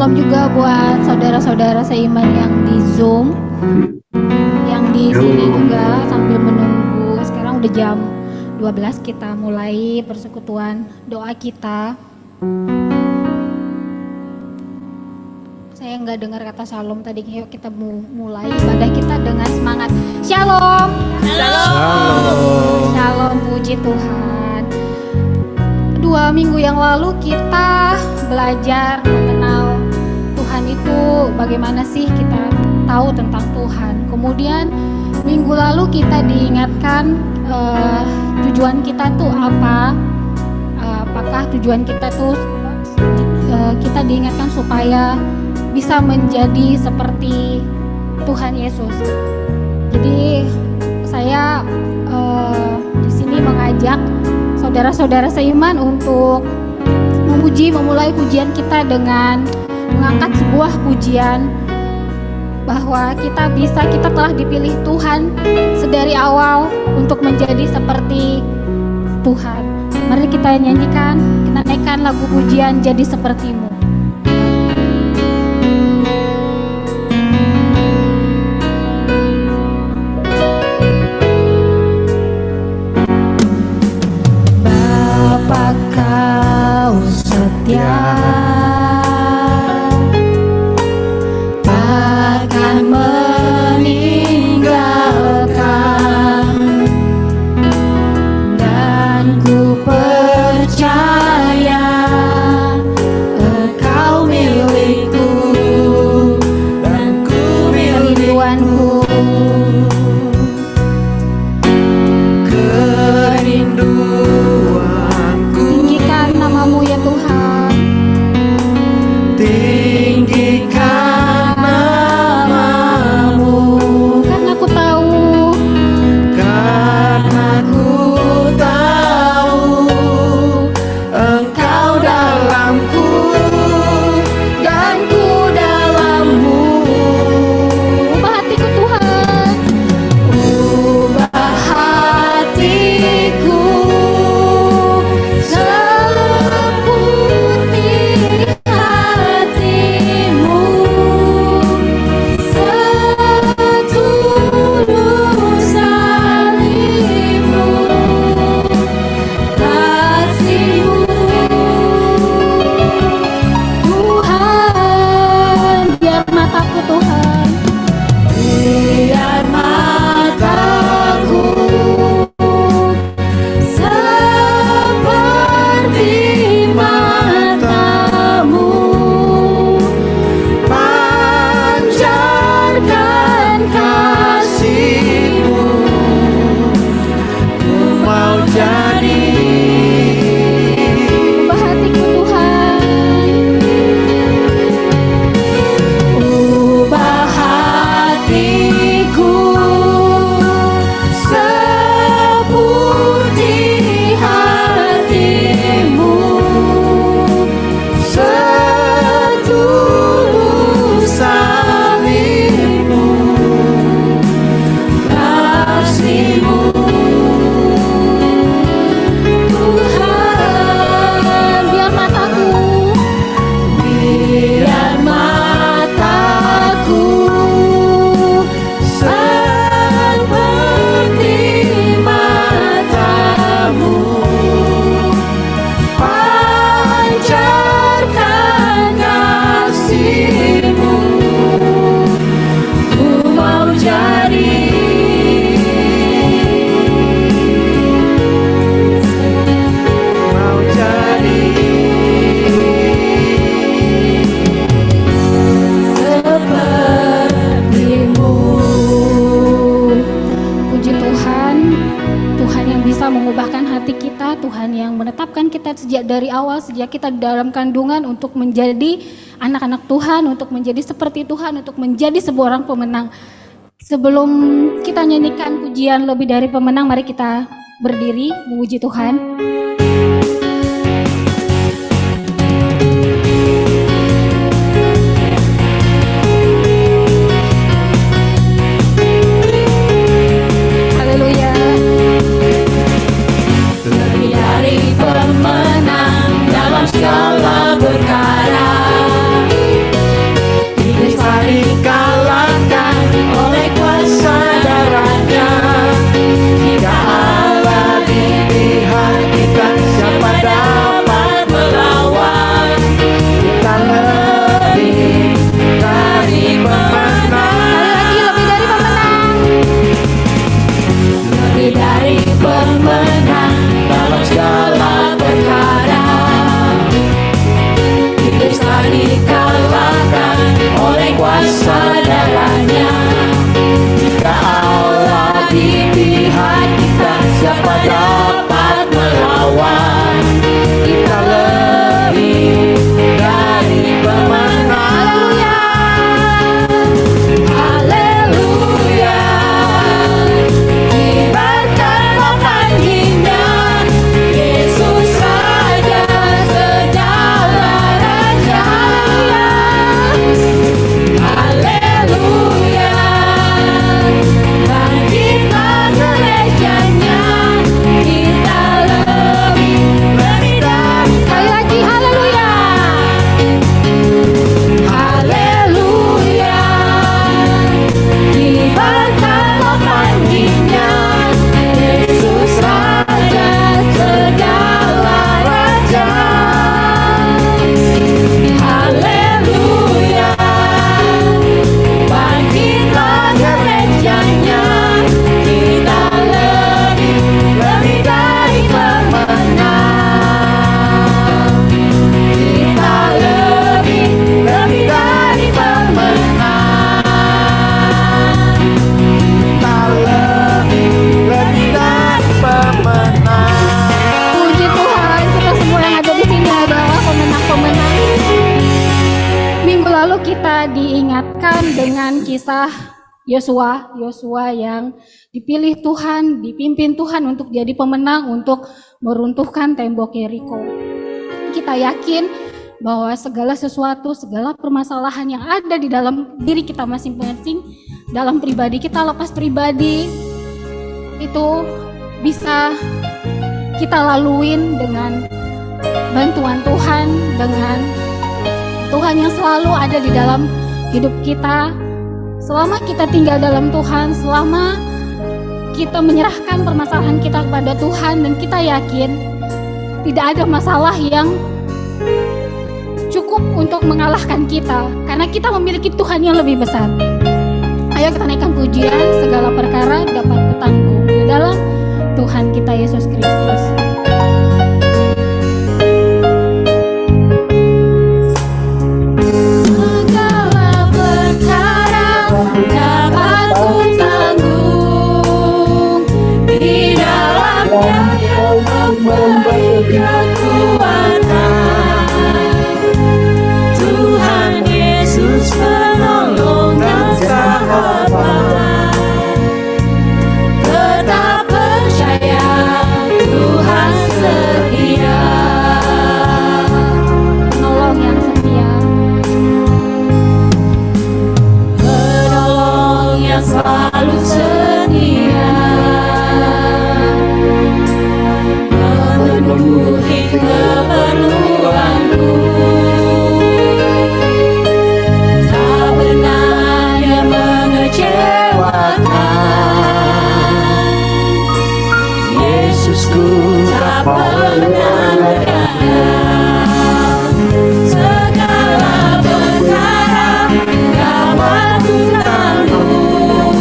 Shalom juga buat saudara-saudara seiman yang di Zoom, yang di sini juga sambil menunggu. Sekarang udah jam 12, kita mulai persekutuan doa kita. Saya nggak dengar kata shalom tadi. Yuk kita mulai ibadah kita dengan semangat. Shalom. Shalom. Shalom, puji Tuhan. 2 minggu yang lalu kita belajar mengenal Tuhan itu bagaimana sih kita tahu tentang Tuhan. Kemudian minggu lalu kita diingatkan tujuan kita tuh apa. Apakah tujuan kita tuh kita diingatkan supaya bisa menjadi seperti Tuhan Yesus. Jadi saya di sini mengajak saudara-saudara seiman untuk memulai pujian kita dengan mengangkat sebuah pujian bahwa kita telah dipilih Tuhan sedari awal untuk menjadi seperti Tuhan. Mari kita nyanyikan, kita naikkan lagu pujian Jadi Sepertimu. Bapa kau setia, takkan meninggalkan, dan ku percaya Engkau milikku dan ku milik Tuhanku. Tinggikan namamu ya Tuhan. Tinggikan namamu. Karena ku tahu Engkau dalamku dan ku dalammu. Ubah hatiku Tuhan, ubah hatiku seperti hatimu, setulus salibmu, kasihmu Tuhan. Biar mataku Tuhan, biar mataku seperti matamu, pancarkan kasihmu, ku mau jadi. Ubah hatiku Tuhan, ubah hatiku seperti hatimu, setulus salibmu, kasihmu Tuhan. Biar mataku seperti matamu, pancarkan kasihmu, ku mau jadi. Mau jadi sepertimu. Puji Tuhan, Tuhan yang bisa mengubahkan hati kita, Tuhan yang menetapkan kita sejak dari awal, sejak kita di dalam kandungan untuk menjadi anak-anak Tuhan, untuk menjadi seperti Tuhan, untuk menjadi sebuah orang pemenang. Sebelum kita nyanyikan pujian lebih dari pemenang, mari kita berdiri memuji Tuhan. Haleluya. Lebih dari pemenang dalam segala perkara, mengingatkan dengan kisah Yosua yang dipilih Tuhan, dipimpin Tuhan untuk jadi pemenang untuk meruntuhkan tembok Yeriko. Kita yakin bahwa segala sesuatu, segala permasalahan yang ada di dalam diri kita masing-masing, dalam pribadi kita, lepas pribadi, itu bisa kita laluin dengan bantuan Tuhan, dengan Tuhan yang selalu ada di dalam hidup kita. Selama kita tinggal dalam Tuhan, selama kita menyerahkan permasalahan kita kepada Tuhan, dan kita yakin tidak ada masalah yang cukup untuk mengalahkan kita, karena kita memiliki Tuhan yang lebih besar. Ayo kita naikkan pujian, segala perkara dapat ketanggung di dalam Tuhan kita Yesus Kristus. Tuhan Yesus penolong dan sahabat, tetap percaya Tuhan setia, Penolong yang setia, penolong yang selalu setia, memenuhi keperluanku. Tak pernah dia mengecewakan. Yesusku tak pernah berkhianat. Segala perkara dapat ku tanggung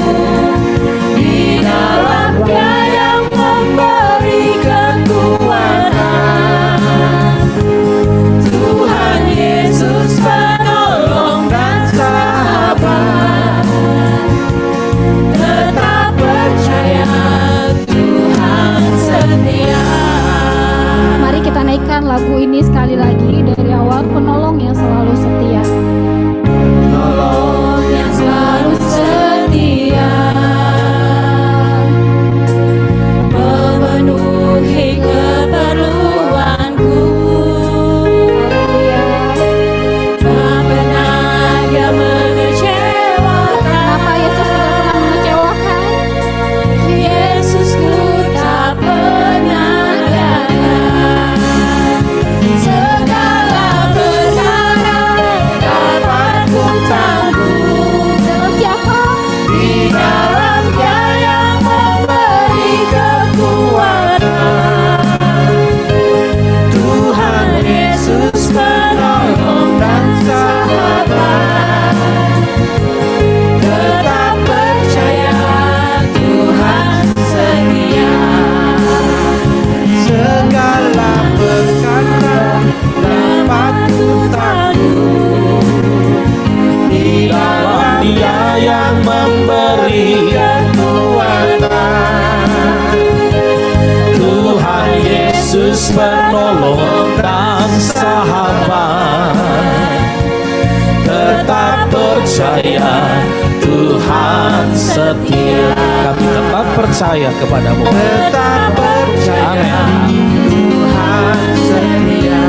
di dalam Dia yang memberi kekuatan. Tuhan Yesus penolong dan sahabat, tetap percaya Tuhan setia. mari kita naikkan lagu ini sekali lagi dari awal, penolong yang selalu setia. Penolong yang selalu setia, memenuhi keperluanku. Tak pernah dia mengecewakan. Kenapa Yesus tidak pernah mengecewakan? Yesusku tak pernah gagal. Segala perkara dapat ku tanggung Dalam siapa? di dalam Dia yang memberi kekuatan. Tuhan Yesus penolong dan sahabat, tetap percaya Tuhan setia. Segala perkara dapat ku tanggung di dalam Dia yang memberi kekuatan. Tuhan Yesus penolong dan sahabat, tetap percaya Tuhan setia. Kami tetap percaya kepadamu. Tetap percaya Tuhan setia.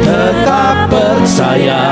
Tetap percaya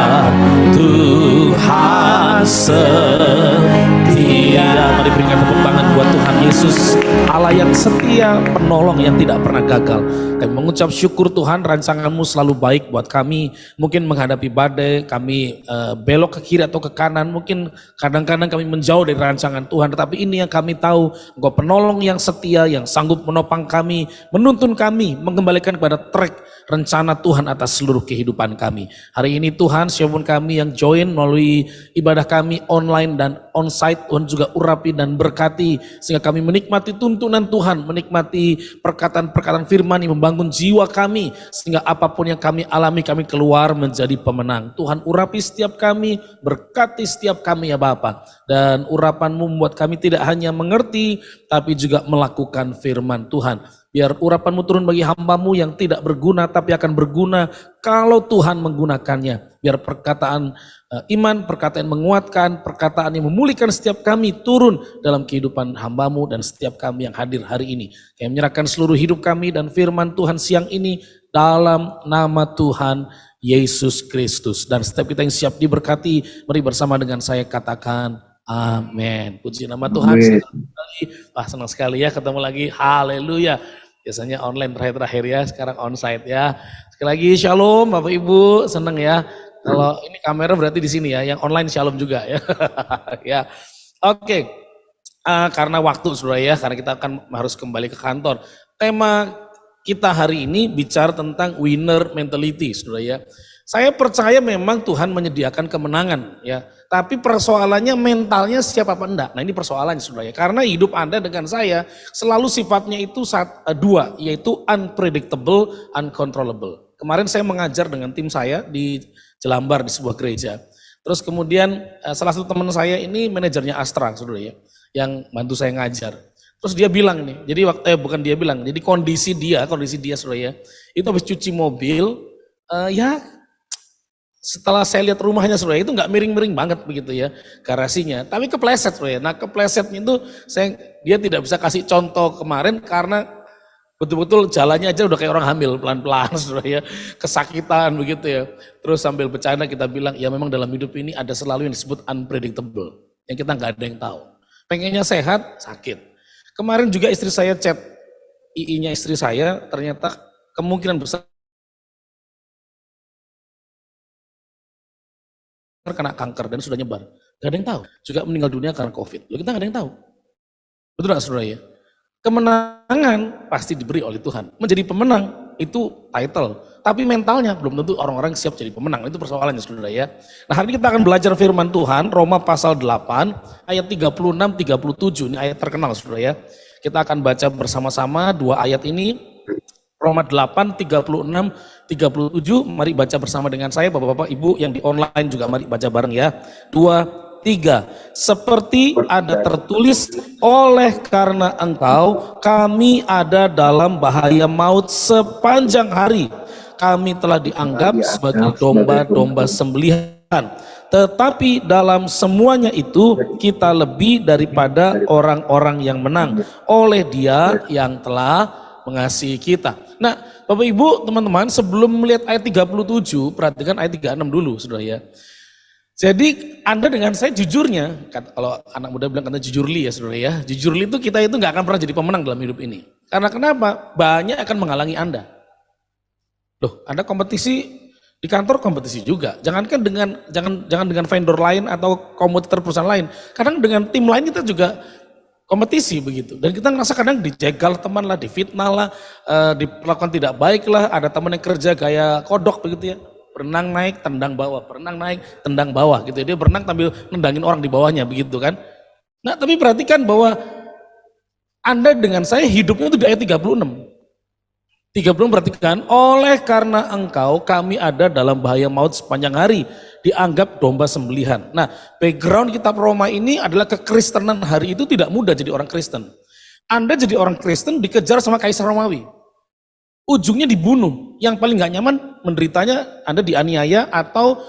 Tuhan setia. Mari berikan tepuk tangan buat Tuhan Yesus, Allah yang setia, penolong yang tidak pernah gagal. Kami mengucap syukur Tuhan, rancanganmu selalu baik buat kami. Mungkin menghadapi badai, kami belok ke kiri atau ke kanan. Mungkin kadang-kadang kami menjauh dari rancangan Tuhan. Tetapi ini yang kami tahu, Engkau penolong yang setia, yang sanggup menopang kami, menuntun kami, mengembalikan kepada track rencana Tuhan atas seluruh kehidupan kami. Hari ini Tuhan, siapapun kami yang join melalui ibadah kami online dan onsite, Tuhan juga urapi dan berkati, sehingga kami menikmati tuntunan Tuhan, menikmati perkataan-perkataan firman yang membangun jiwa kami, sehingga apapun yang kami alami, kami keluar menjadi pemenang. Tuhan urapi setiap kami, berkati setiap kami ya Bapa, dan urapan-Mu membuat kami tidak hanya mengerti, tapi juga melakukan firman Tuhan. Biar urapanmu turun bagi hambamu yang tidak berguna tapi akan berguna kalau Tuhan menggunakannya. Biar perkataan iman, perkataan menguatkan, perkataan yang memulihkan setiap kami turun dalam kehidupan hambamu dan setiap kami yang hadir hari ini. Kami menyerahkan seluruh hidup kami dan firman Tuhan siang ini dalam nama Tuhan Yesus Kristus. Dan setiap kita yang siap diberkati, mari bersama dengan saya katakan amin. Puji nama Tuhan. Wah, senang sekali ya ketemu lagi. Haleluya. Biasanya online terakhir ya, sekarang onsite ya. Sekali lagi shalom Bapak Ibu, senang ya. Kalau ini kamera berarti di sini ya, yang online shalom juga ya. Ya. Oke. Karena waktu Saudara ya, karena kita akan harus kembali ke kantor. Tema kita hari ini bicara tentang winner mentality Saudara ya. Saya percaya memang Tuhan menyediakan kemenangan ya. Tapi persoalannya mentalnya siap apa enggak. Nah ini persoalannya Saudara ya. Karena hidup Anda dengan saya selalu sifatnya itu dua, yaitu unpredictable, uncontrollable. Kemarin saya mengajar dengan tim saya di Jelambar di sebuah gereja. Terus kemudian salah satu teman saya ini manajernya Astra Saudara ya, yang bantu saya ngajar. Terus dia bilang nih, jadi bukan dia bilang, jadi kondisi dia Saudara ya, itu habis cuci mobil, ya setelah saya lihat rumahnya Saudara itu nggak miring-miring banget begitu ya garasinya, tapi kepleset Saudara. Nah keplesetnya itu dia tidak bisa kasih contoh kemarin karena betul-betul jalannya aja udah kayak orang hamil pelan-pelan Saudara ya, kesakitan begitu ya. Terus sambil bercanda kita bilang ya memang dalam hidup ini ada selalu yang disebut unpredictable, yang kita nggak ada yang tahu. Pengennya sehat, sakit. Kemarin juga istri saya chat, II-nya istri saya ternyata kemungkinan besar kena kanker dan sudah nyebar. Gak ada yang tahu. Juga meninggal dunia karena COVID. Loh, kita gak ada yang tahu. Betul gak Saudara ya? Kemenangan pasti diberi oleh Tuhan. Menjadi pemenang itu title. Tapi mentalnya belum tentu orang-orang siap jadi pemenang. Itu persoalannya Saudara ya. Nah hari ini kita akan belajar firman Tuhan. Roma pasal 8 ayat 36-37. Ini ayat terkenal Saudara ya. Kita akan baca bersama-sama dua ayat ini. Roma 8, 36, 37, mari baca bersama dengan saya Bapak-Bapak Ibu yang di online juga mari baca bareng ya. 2, 3. Seperti ada tertulis, oleh karena engkau kami ada dalam bahaya maut sepanjang hari. Kami telah dianggap sebagai domba-domba sembelihan. Tetapi dalam semuanya itu kita lebih daripada orang-orang yang menang oleh Dia yang telah mengasihi kita. Nah, Bapak Ibu, teman-teman, sebelum melihat ayat 37, perhatikan ayat 36 dulu, Saudara ya. Jadi, Anda dengan saya jujurnya, kalau anak muda bilang kata jujurli ya, Saudara ya. Jujurli itu kita itu nggak akan pernah jadi pemenang dalam hidup ini. Karena kenapa? Banyak akan menghalangi Anda. Loh, Anda kompetisi di kantor kompetisi juga. Jangan dengan vendor lain atau kompetitor perusahaan lain. Kadang dengan tim lain kita juga kompetisi begitu, dan kita ngerasa kadang dijegal teman lah, difitnah lah, diperlakukan tidak baik lah. Ada teman yang kerja gaya kodok begitu ya, berenang naik tendang bawah, berenang naik tendang bawah gitu ya. Dia berenang sambil nendangin orang di bawahnya begitu kan. Nah tapi perhatikan bahwa Anda dengan saya hidupnya itu di ayat 36 perhatikan, oleh karena engkau kami ada dalam bahaya maut sepanjang hari, dianggap domba sembelihan. Nah, background kitab Roma ini adalah kekristenan hari itu tidak mudah jadi orang Kristen. Anda jadi orang Kristen dikejar sama Kaisar Romawi. Ujungnya dibunuh. Yang paling gak nyaman menderitanya Anda dianiaya atau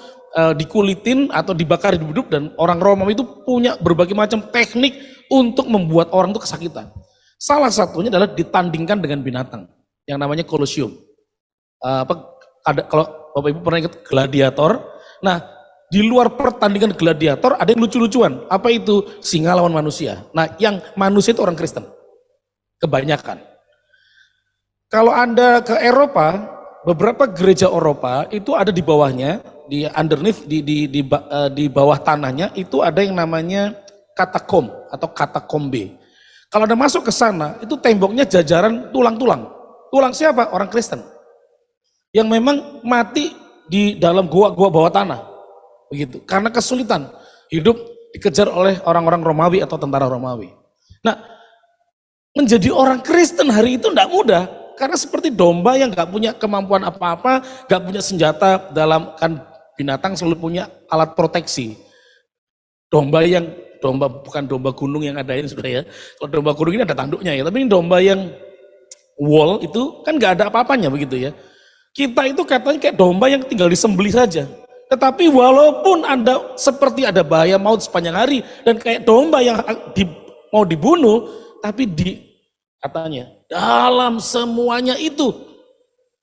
dikulitin atau dibakar hidup-hidup, dan orang Romawi itu punya berbagai macam teknik untuk membuat orang itu kesakitan. Salah satunya adalah ditandingkan dengan binatang yang namanya kolosium. Kalau Bapak Ibu pernah ingat gladiator, nah di luar pertandingan gladiator ada yang lucu-lucuan. Apa itu? Singa lawan manusia. Nah yang manusia itu orang Kristen, kebanyakan. Kalau Anda ke Eropa, beberapa gereja Eropa itu ada di bawahnya, di underneath, di bawah tanahnya itu ada yang namanya katakom atau katakombe. Kalau Anda masuk ke sana, itu temboknya jajaran tulang-tulang. Tulang siapa? Orang Kristen. Yang memang mati di dalam gua-gua bawah tanah. Begitu. Karena kesulitan hidup dikejar oleh orang-orang Romawi atau tentara Romawi. Nah, menjadi orang Kristen hari itu tidak mudah. Karena seperti domba yang gak punya kemampuan apa-apa, gak punya senjata, dalam kan binatang selalu punya alat proteksi. Domba bukan domba gunung yang ada ini sudah ya. Kalau domba gunung ini ada tanduknya ya, tapi ini domba yang wall itu kan nggak ada apa-apanya begitu ya. Kita itu katanya kayak domba yang tinggal disembelih saja. Tetapi walaupun Anda seperti ada bahaya maut sepanjang hari dan kayak domba yang mau dibunuh, tapi katanya dalam semuanya itu,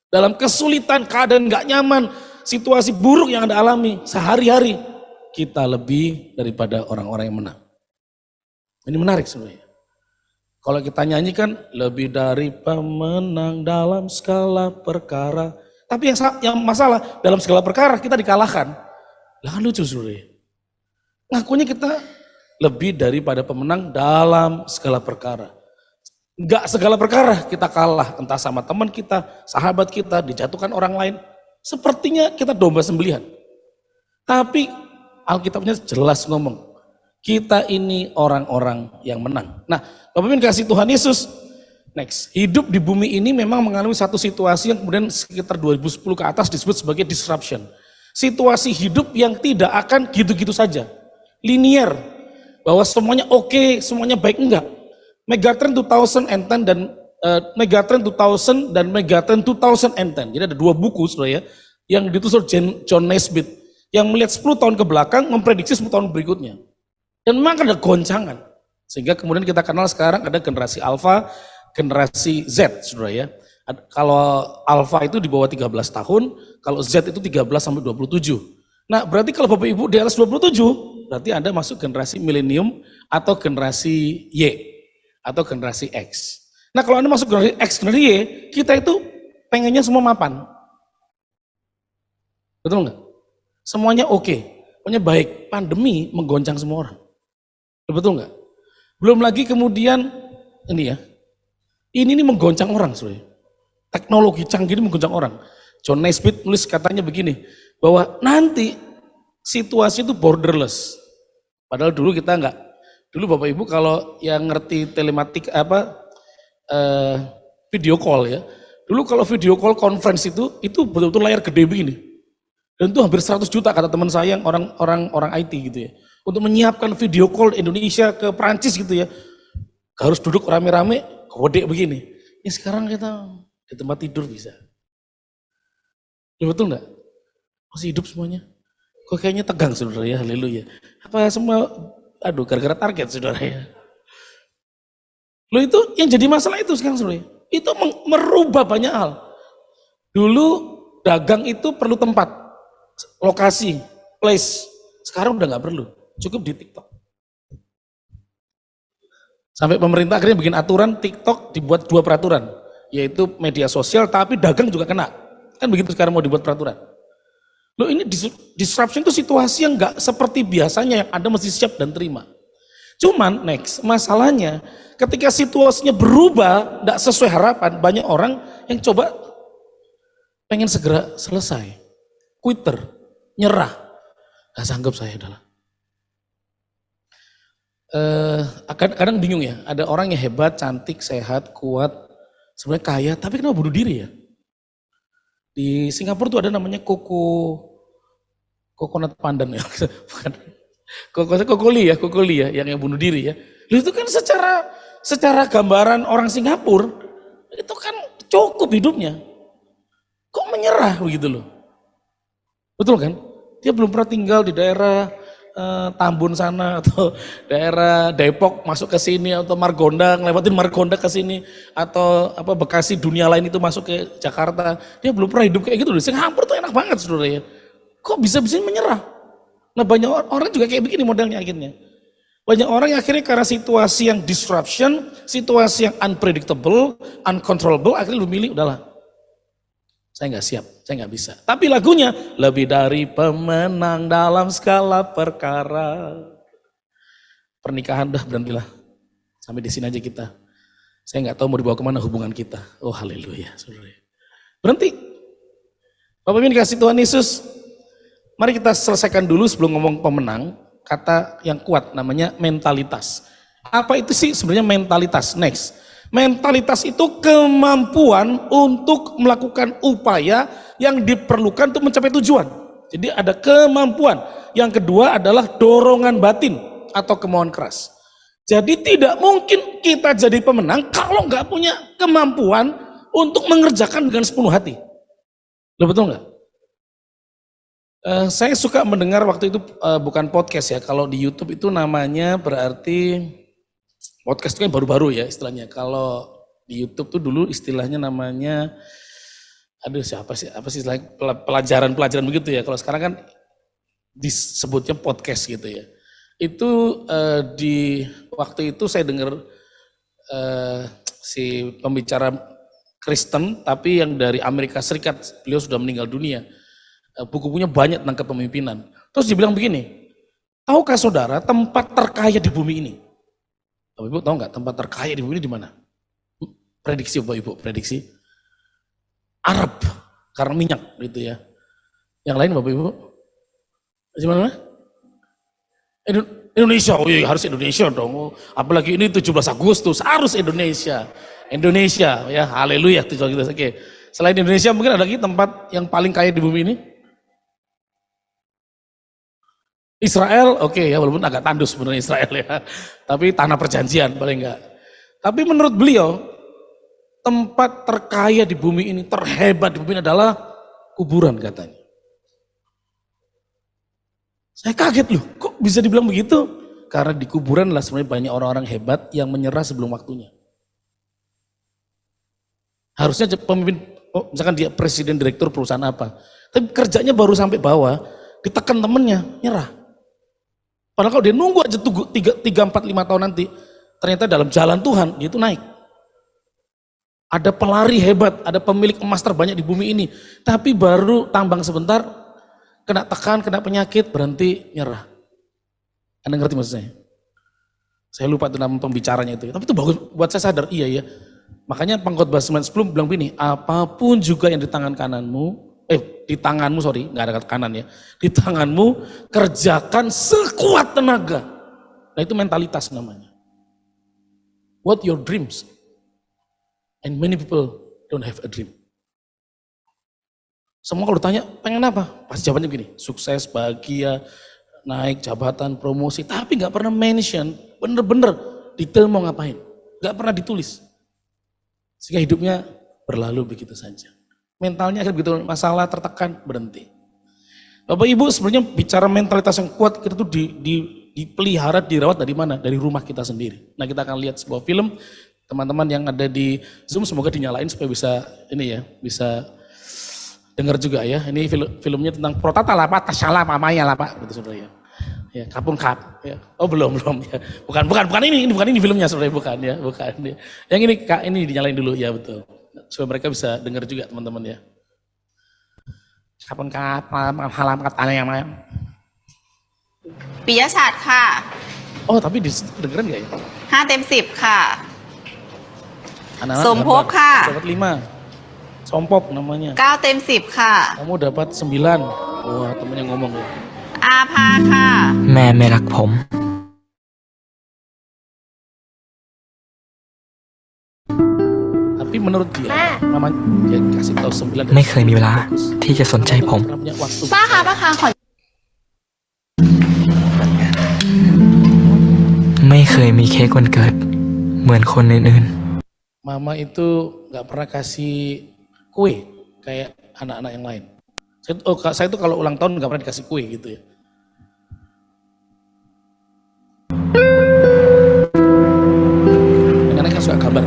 dalam kesulitan, keadaan nggak nyaman, situasi buruk yang Anda alami sehari-hari, kita lebih daripada orang-orang yang menang. Ini menarik sebenarnya. Kalau kita nyanyikan lebih dari pemenang dalam segala perkara. Tapi yang masalah dalam segala perkara kita dikalahkan. Lah kan lucu sebenarnya. Ngakunya kita lebih daripada pemenang dalam segala perkara. Enggak segala perkara kita kalah. Entah sama teman kita, sahabat kita, dijatuhkan orang lain. Sepertinya kita domba sembelihan. Tapi Alkitabnya jelas ngomong, kita ini orang-orang yang menang. Nah, Bapak Ibu kasih Tuhan Yesus, next, hidup di bumi ini memang mengalami satu situasi yang kemudian sekitar 2010 ke atas disebut sebagai disruption. Situasi hidup yang tidak akan gitu-gitu saja, linear, bahwa semuanya oke, semuanya baik, enggak. Megatrend 2010 dan Megatrend 2000 dan Megatrend 2010. Jadi ada dua buku saudara ya, yang ditulis oleh John Naisbitt, yang melihat 10 tahun ke belakang memprediksi 10 tahun berikutnya. Dan memang ada goncangan. Sehingga kemudian kita kenal sekarang ada generasi Alpha, generasi Z, saudara ya. Kalau Alpha itu di bawah 13 tahun, kalau Z itu 13 sampai 27. Nah berarti kalau Bapak Ibu di atas 27, berarti Anda masuk generasi milenium atau generasi Y, atau generasi X. Nah kalau Anda masuk generasi X, generasi Y, kita itu pengennya semua mapan. Betul nggak? Semuanya oke, pokoknya baik. Pandemi menggoncang semua orang. Betul nggak? Belum lagi kemudian ini ya, ini menggoncang orang sebenarnya. Teknologi canggih ini menggoncang orang. John Naisbitt nulis katanya begini, bahwa nanti situasi itu borderless. Padahal dulu kita nggak. Dulu Bapak Ibu kalau yang ngerti telematik video call ya. Dulu kalau video call conference itu betul-betul layar gede begini. Dan itu hampir 100 juta kata teman saya yang orang IT gitu ya. Untuk menyiapkan video call Indonesia ke Prancis gitu ya. Harus duduk rame-rame, kode begini. Ini sekarang kita di tempat tidur bisa. Ya betul enggak? Masih hidup semuanya. Kok kayaknya tegang saudara ya, haleluya. Apa semua, gara-gara target saudara ya. Loh itu yang jadi masalah itu sekarang saudara. Itu merubah banyak hal. Dulu dagang itu perlu tempat. Lokasi, place, sekarang udah nggak perlu, cukup di TikTok. Sampai pemerintah akhirnya bikin aturan TikTok dibuat 2 peraturan, yaitu media sosial tapi dagang juga kena. Kan begitu sekarang mau dibuat peraturan. Loh ini disruption itu situasi yang nggak seperti biasanya yang Anda mesti siap dan terima. Cuman next, masalahnya ketika situasinya berubah, nggak sesuai harapan, banyak orang yang coba pengen segera selesai. Quitter, nyerah, gak sanggup saya adalah. Kadang bingung ya, ada orang yang hebat, cantik, sehat, kuat, sebenarnya kaya, tapi kenapa bunuh diri ya? Di Singapura tuh ada namanya coconut pandan ya, bukan? Kokoli ya, yang bunuh diri ya. Lalu itu kan secara gambaran orang Singapura, itu kan cukup hidupnya. Kok menyerah begitu loh? Betul kan? Dia belum pernah tinggal di daerah Tambun sana atau daerah Depok masuk ke sini atau Margonda, ngelewatin Margonda ke sini atau Bekasi dunia lain itu masuk ke Jakarta. Dia belum pernah hidup kayak gitu loh. Singapura tuh enak banget saudara ya. Kok bisa-bisa menyerah? Nah banyak orang juga kayak begini modelnya akhirnya. Banyak orang yang akhirnya karena situasi yang disruption, situasi yang unpredictable, uncontrollable, akhirnya memilih udahlah. Saya nggak siap, saya nggak bisa. Tapi lagunya lebih dari pemenang dalam segala perkara. Pernikahan dah berhentilah. Sampai di sini aja kita. Saya nggak tahu mau dibawa kemana hubungan kita. Oh haleluya, saudara. Berhenti. Bapak Ibu dikasih Tuhan Yesus. Mari kita selesaikan dulu sebelum ngomong pemenang. Kata yang kuat namanya mentalitas. Apa itu sih sebenarnya mentalitas? Next. Mentalitas itu kemampuan untuk melakukan upaya yang diperlukan untuk mencapai tujuan. Jadi ada kemampuan. Yang kedua adalah dorongan batin atau kemauan keras. Jadi tidak mungkin kita jadi pemenang kalau nggak punya kemampuan untuk mengerjakan dengan sepenuh hati. Loh, betul nggak? Saya suka mendengar waktu itu bukan podcast ya, kalau di YouTube itu namanya berarti podcast itu kan baru-baru ya istilahnya. Kalau di YouTube tuh dulu istilahnya namanya, aduh siapa sih pelajaran begitu ya. Kalau sekarang kan disebutnya podcast gitu ya. Itu di waktu itu saya dengar si pembicara Kristen tapi yang dari Amerika Serikat, beliau sudah meninggal dunia. Buku-bukunya banyak tentang kepemimpinan. Terus dibilang begini, tahukah saudara tempat terkaya di bumi ini? Bapak Ibu tahu nggak tempat terkaya di bumi ini di mana? Prediksi Bapak Ibu, prediksi. Arab, karena minyak gitu ya. Yang lain Bapak Ibu? Di mana? Indonesia, oh iya harus Indonesia dong. Apalagi ini 17 Agustus, harus Indonesia. Indonesia ya, haleluya. Oke. Selain Indonesia mungkin ada lagi tempat yang paling kaya di bumi ini? Israel, oke ya, walaupun agak tandus sebenarnya Israel ya. Tapi tanah perjanjian paling enggak. Tapi menurut beliau, tempat terkaya di bumi ini, terhebat di bumi ini adalah kuburan katanya. Saya kaget loh, kok bisa dibilang begitu? Karena di kuburan lah sebenarnya banyak orang-orang hebat yang menyerah sebelum waktunya. Harusnya pemimpin, misalkan dia presiden direktur perusahaan apa, tapi kerjanya baru sampai bawah, ditekan temennya, nyerah. Padahal kalau dia nunggu aja 3, 4, 5 tahun nanti, ternyata dalam jalan Tuhan, dia itu naik. Ada pelari hebat, ada pemilik emas terbanyak di bumi ini, tapi baru tambang sebentar, kena tekan, kena penyakit, berhenti, nyerah. Anda ngerti maksud saya? Saya lupa itu nama pembicaranya itu, tapi itu bagus buat saya sadar, iya ya. Makanya Pengkhotbah 9:10 bilang begini, apapun juga yang di tangan kananmu, di tanganmu, sorry, nggak ada kata kanan ya, di tanganmu kerjakan sekuat tenaga. Nah itu mentalitas namanya. What your dreams? And many people don't have a dream. Semua kalau ditanya, pengen apa? Pasti jawabannya begini, sukses, bahagia, naik jabatan, promosi, tapi nggak pernah mention, bener-bener detail mau ngapain. Nggak pernah ditulis. Sehingga hidupnya berlalu begitu saja. Mentalnya akhirnya begitu masalah, tertekan, berhenti. Bapak Ibu sebenarnya bicara mentalitas yang kuat, kita tuh dipelihara, dirawat dari mana? Dari rumah kita sendiri. Nah kita akan lihat sebuah film, teman-teman yang ada di Zoom semoga dinyalain supaya bisa ini ya, bisa dengar juga ya. Ini filmnya tentang protata lah Pak, tasyalah mamanya lah Pak, gitu saudara ya. Ya, kapun kap. Ya. Oh belum ya. Bukan ini filmnya saudara, bukan ya. Yang ini Kak, ini dinyalain dulu ya betul. Supaya mereka bisa dengar juga teman-teman ya. Kapun kap, halam katanya yang mana? ปิยะฉัตรค่ะ Oh tapi di situ kedengeran nggak ya? 5 เต็ม 10 ค่ะ Anak-anak Som Pop, Kak. dapat 5. Sompop namanya. 9 เต็ม 10 ค่ะ Kamu dapat 9. Wah temennya ngomong ya. อาภาค่ะ แม่ไม่รักผม Tapi menurut dia, namanya dia kasih tahu 9. ไม่เคยมีเวลาที่จะสนใจผม Karena punya waktu. ป้าคะขอ ไม่เคยมีเค้กวันเกิด เหมือนคนอื่น Mama itu nggak pernah kasih kue kayak anak-anak yang lain. Saya tuh kalau ulang tahun nggak pernah dikasih kue gitu ya. Anak-anak kan suka gambar.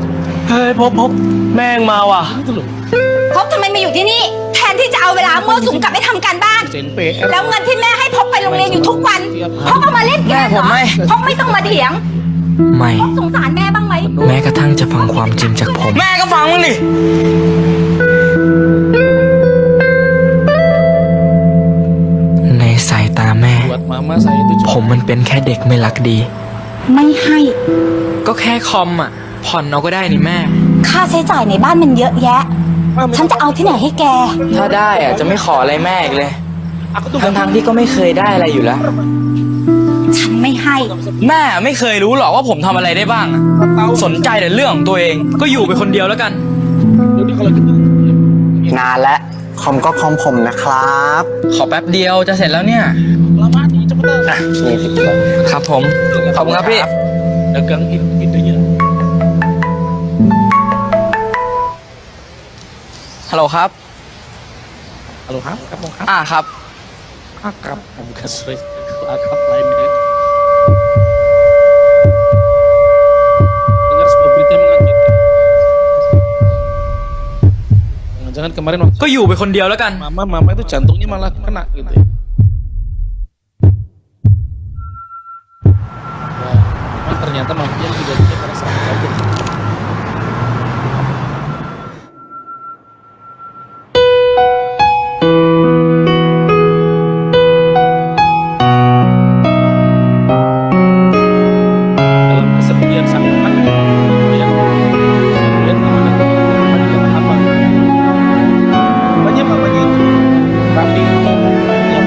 เฮ้ยพบแม่งมาว่ะ Gitu loh. พบทำไมมาอยู่ที่นี่แทนที่จะเอาเวลามั่วสุมกลับไปทำการบ้าน CNP. แล้วเงินที่แม่ให้พบไปโรงเรียนอยู่ทุกวันพบเอามาเล่นเกมเหรอพบไม่ต้องมาเถียง ๆ ไม่ พบสงสารแม่บ้างไหม แม้กระทั่งจะฟังความจริงจากผม แม่ก็ฟังมึงดิ ในสายตาแม่ Buat mama saya itu ผ cuma มมันเป็นแค่เด็กไม่รักดี ไม่ให้ ก็แค่คอมอ่ะ ผ่อนเอาก็ได้นี่แม่ ค่าใช้จ่ายในบ้านมันเยอะแยะ ฉันจะเอาที่ไหนให้แก ถ้าได้อ่ะจะไม่ขออะไรแม่อีกเลย aku tuh ทั้งๆที่ก็ไม่เคยได้อะไรอยู่แล้ว ฉันไม่ให้ แม่ไม่เคยรู้หรอกว่าผมทำอะไรได้บ้างอะสนใจแต่เรื่องของตัวเอง ก็อยู่ไปคนเดียวแล้วกัน Jadi kalau gitu นานและคอมก็คอมผมนะครับ ขอแป๊บเดียวจะเสร็จแล้วเนี่ย lama nih cepetan. นี่พี่ตัว ครับผม ขอบคุณครับพี่ Dagang idenya. ฮัลโหลครับ Halo Ham, kamu Ham? ครับ Akap, bukan sorry. Akap lainnya. Dengar sebuah berita yang mengagetkan. Jangan kemarin waktu ก็อยู่ไปคนเดียวแล้วกัน mama itu jantungnya malah kena gitu ya. Nah, ternyata mamanya juga karena serangan jantung. Dalam kesedihan sang anak yang kemudian mamanya apa? Mamanya itu rapi, yang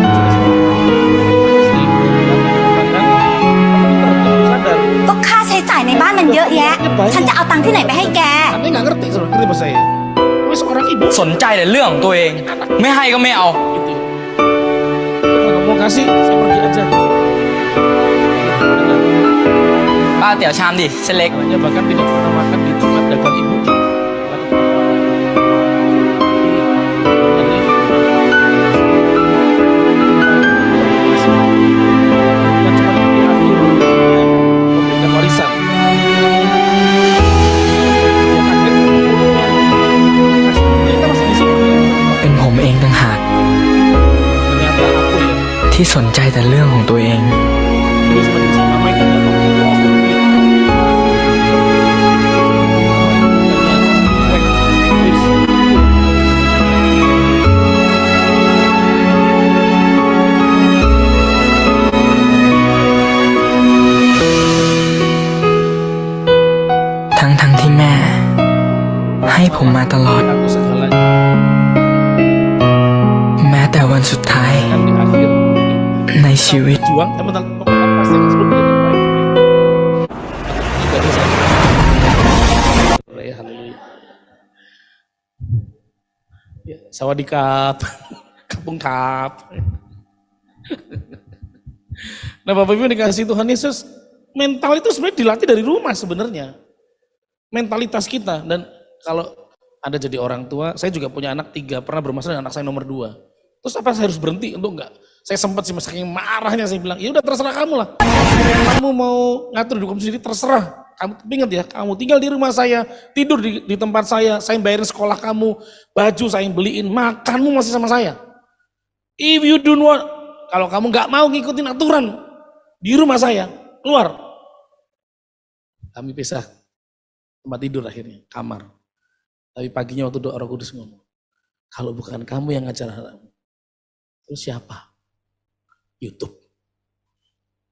sadar. ก็ค่าใช้จ่ายในบ้านมันเยอะแยะ ฉันจะเอาตังค์ที่ไหนไปให้แก Anda nggak ngerti, ngerti pas saya. Tapi seorang ibu สนใจแต่เรื่องของตัวเอง ไม่ให้ก็ไม่เอา gitu ya. Kalau nggak mau kasih, saya pergi aja. ป้าเตี๋ยวชามดิเส้นเล็ก Namanya bahkan tidak pernah makan di tempat dagang ibunya. Bukan cuma di akhir memberikan warisan. Kita masih di situ. เป็นผมเองต่างหาก Ternyata aku ya. ที่สนใจแต่เรื่องของตัวเอง Terus makin mama itu nggak mauทั้งที่แม่ ให้ผมมาตลอด aku segalanya แม้แต่วันสุดท้าย kan di akhir ในชีวิต juang teman pasti yang seperti itu baik. Haleluya. Ya, sawadikap, kapung kap. Nah Bapak Ibu dikasih Tuhan Yesus, mental itu sebenarnya dilatih dari rumah sebenarnya. Mentalitas kita, dan kalau Anda jadi orang tua, saya juga punya anak 3, pernah bermasalah dengan anak saya nomor 2. Terus apa saya harus berhenti untuk enggak? Saya sempat sih saking marahnya saya bilang, ya udah terserah kamu lah. Kamu mau ngatur hidup kamu sendiri terserah. Kamu ingat ya, kamu tinggal di rumah saya, tidur di tempat saya bayarin sekolah kamu, baju saya beliin, makanmu masih sama saya. If you don't want, kalau kamu nggak mau ngikutin aturan di rumah saya, keluar. Kami pisah tempat tidur akhirnya, kamar. Tapi paginya waktu doa Roh Kudus ngomong, kalau bukan kamu yang ngajar anakmu, terus siapa? YouTube,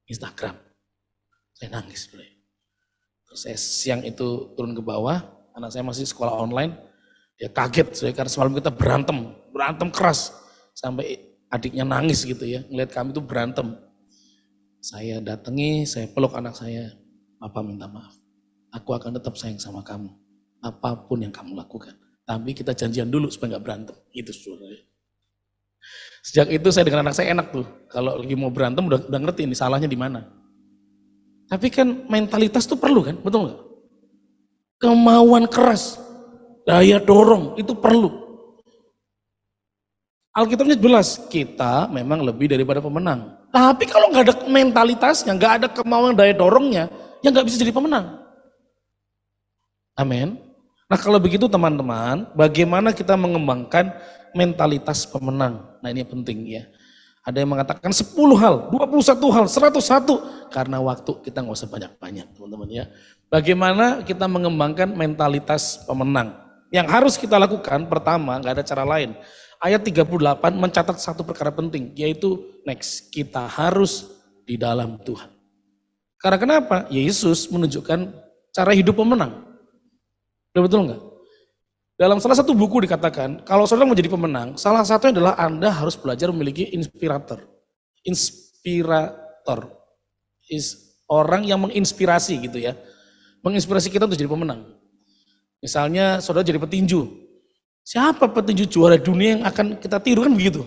Instagram. Saya nangis bro. Terus saya siang itu turun ke bawah, anak saya masih sekolah online, dia kaget karena semalam kita berantem keras, sampai adiknya nangis gitu ya, ngeliat kami tuh berantem. Saya datangi, saya peluk anak saya, Papa minta maaf, aku akan tetap sayang sama kamu, apapun yang kamu lakukan. Tapi kita janjian dulu supaya nggak berantem, itu saudara. Sejak itu saya dengan anak saya enak tuh, kalau lagi mau berantem udah ngerti ini salahnya di mana. Tapi kan mentalitas tuh perlu kan, betul nggak? Kemauan keras, daya dorong itu perlu. Alkitabnya jelas, kita memang lebih daripada pemenang. Tapi kalau nggak ada mentalitasnya, nggak ada kemauan daya dorongnya, ya nggak bisa jadi pemenang. Amin. Nah kalau begitu teman-teman, bagaimana kita mengembangkan mentalitas pemenang? Nah ini penting ya. Ada yang mengatakan 10 hal, 21 hal, 101. Karena waktu kita nggak usah banyak-banyak teman-teman ya. Bagaimana kita mengembangkan mentalitas pemenang? Yang harus kita lakukan pertama, nggak ada cara lain. Ayat 38 mencatat satu perkara penting, yaitu next, kita harus di dalam Tuhan. Karena kenapa? Yesus menunjukkan cara hidup pemenang. Betul nggak? Dalam salah satu buku dikatakan, kalau saudara mau jadi pemenang, salah satunya adalah Anda harus belajar memiliki inspirator. Inspirator is orang yang menginspirasi gitu ya. Menginspirasi kita untuk jadi pemenang. Misalnya saudara jadi petinju. Siapa petinju juara dunia yang akan kita tiru kan begitu?